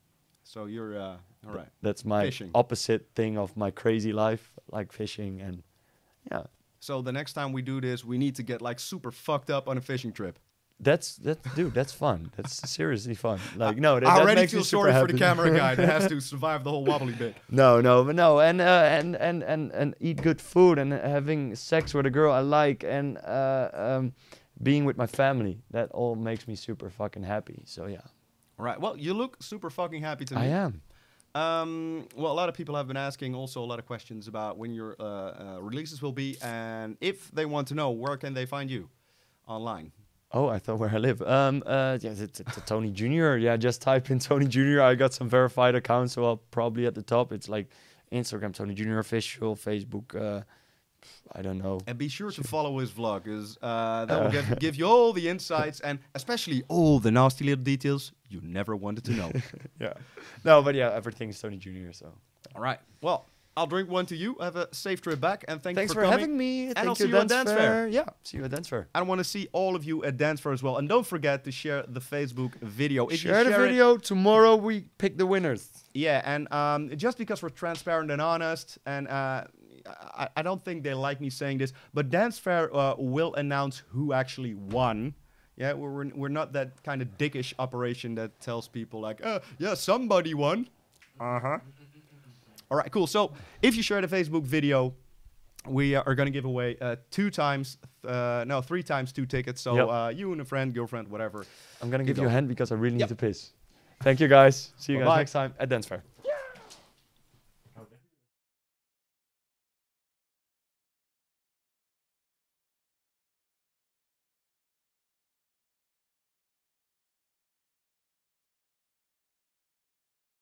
So you're all right. That's my Fishing. opposite thing of my crazy life, like fishing and yeah. So the next time we do this, we need to get like super fucked up on a fishing trip. Dude, that's fun. That's seriously fun. Like no, I that already makes me feel super sorry for happy. the camera guy that has to survive the whole wobbly bit. No, and eat good food and having sex with a girl I like and being with my family. That all makes me super fucking happy. So yeah, All right. Well, you look super fucking happy to me. I am. Well, a lot of people have been asking also a lot of questions about when your releases will be, and if they want to know, where can they find you online? Oh, I thought where I live. Yeah, it's Tony Jr. Yeah, just type in Tony Jr. I got some verified accounts, so I'll probably at the top. It's like Instagram Tony Jr. official, Facebook. I don't know. And be sure to follow his vlog, because that will give you all the insights and especially all the nasty little details you never wanted to know. Yeah. No, but yeah, everything's Tony Jr. So. All right. Well, I'll drink one to you. Have a safe trip back, and thanks Thanks for for coming. having me. And Thank I'll see you at Dance Fair. Yeah, see you at Dance Fair. I want to see all of you at Dance Fair as well. And don't forget to share the Facebook video. If Share you the share video. Tomorrow we pick the winners. Yeah, and just because we're transparent and honest, and I don't think they like me saying this, but Dance Fair will announce who actually won. Yeah, we're not that kind of dickish operation that tells people like, yeah, somebody won. All right, cool. So if you share the Facebook video, we are going to give away 3 times 2 tickets. So Yep. you and a friend, girlfriend, whatever. I'm gonna You give you go. a hand because I really need Yep. to piss. Thank you guys. See you Bye-bye. guys next time at Dance Fair.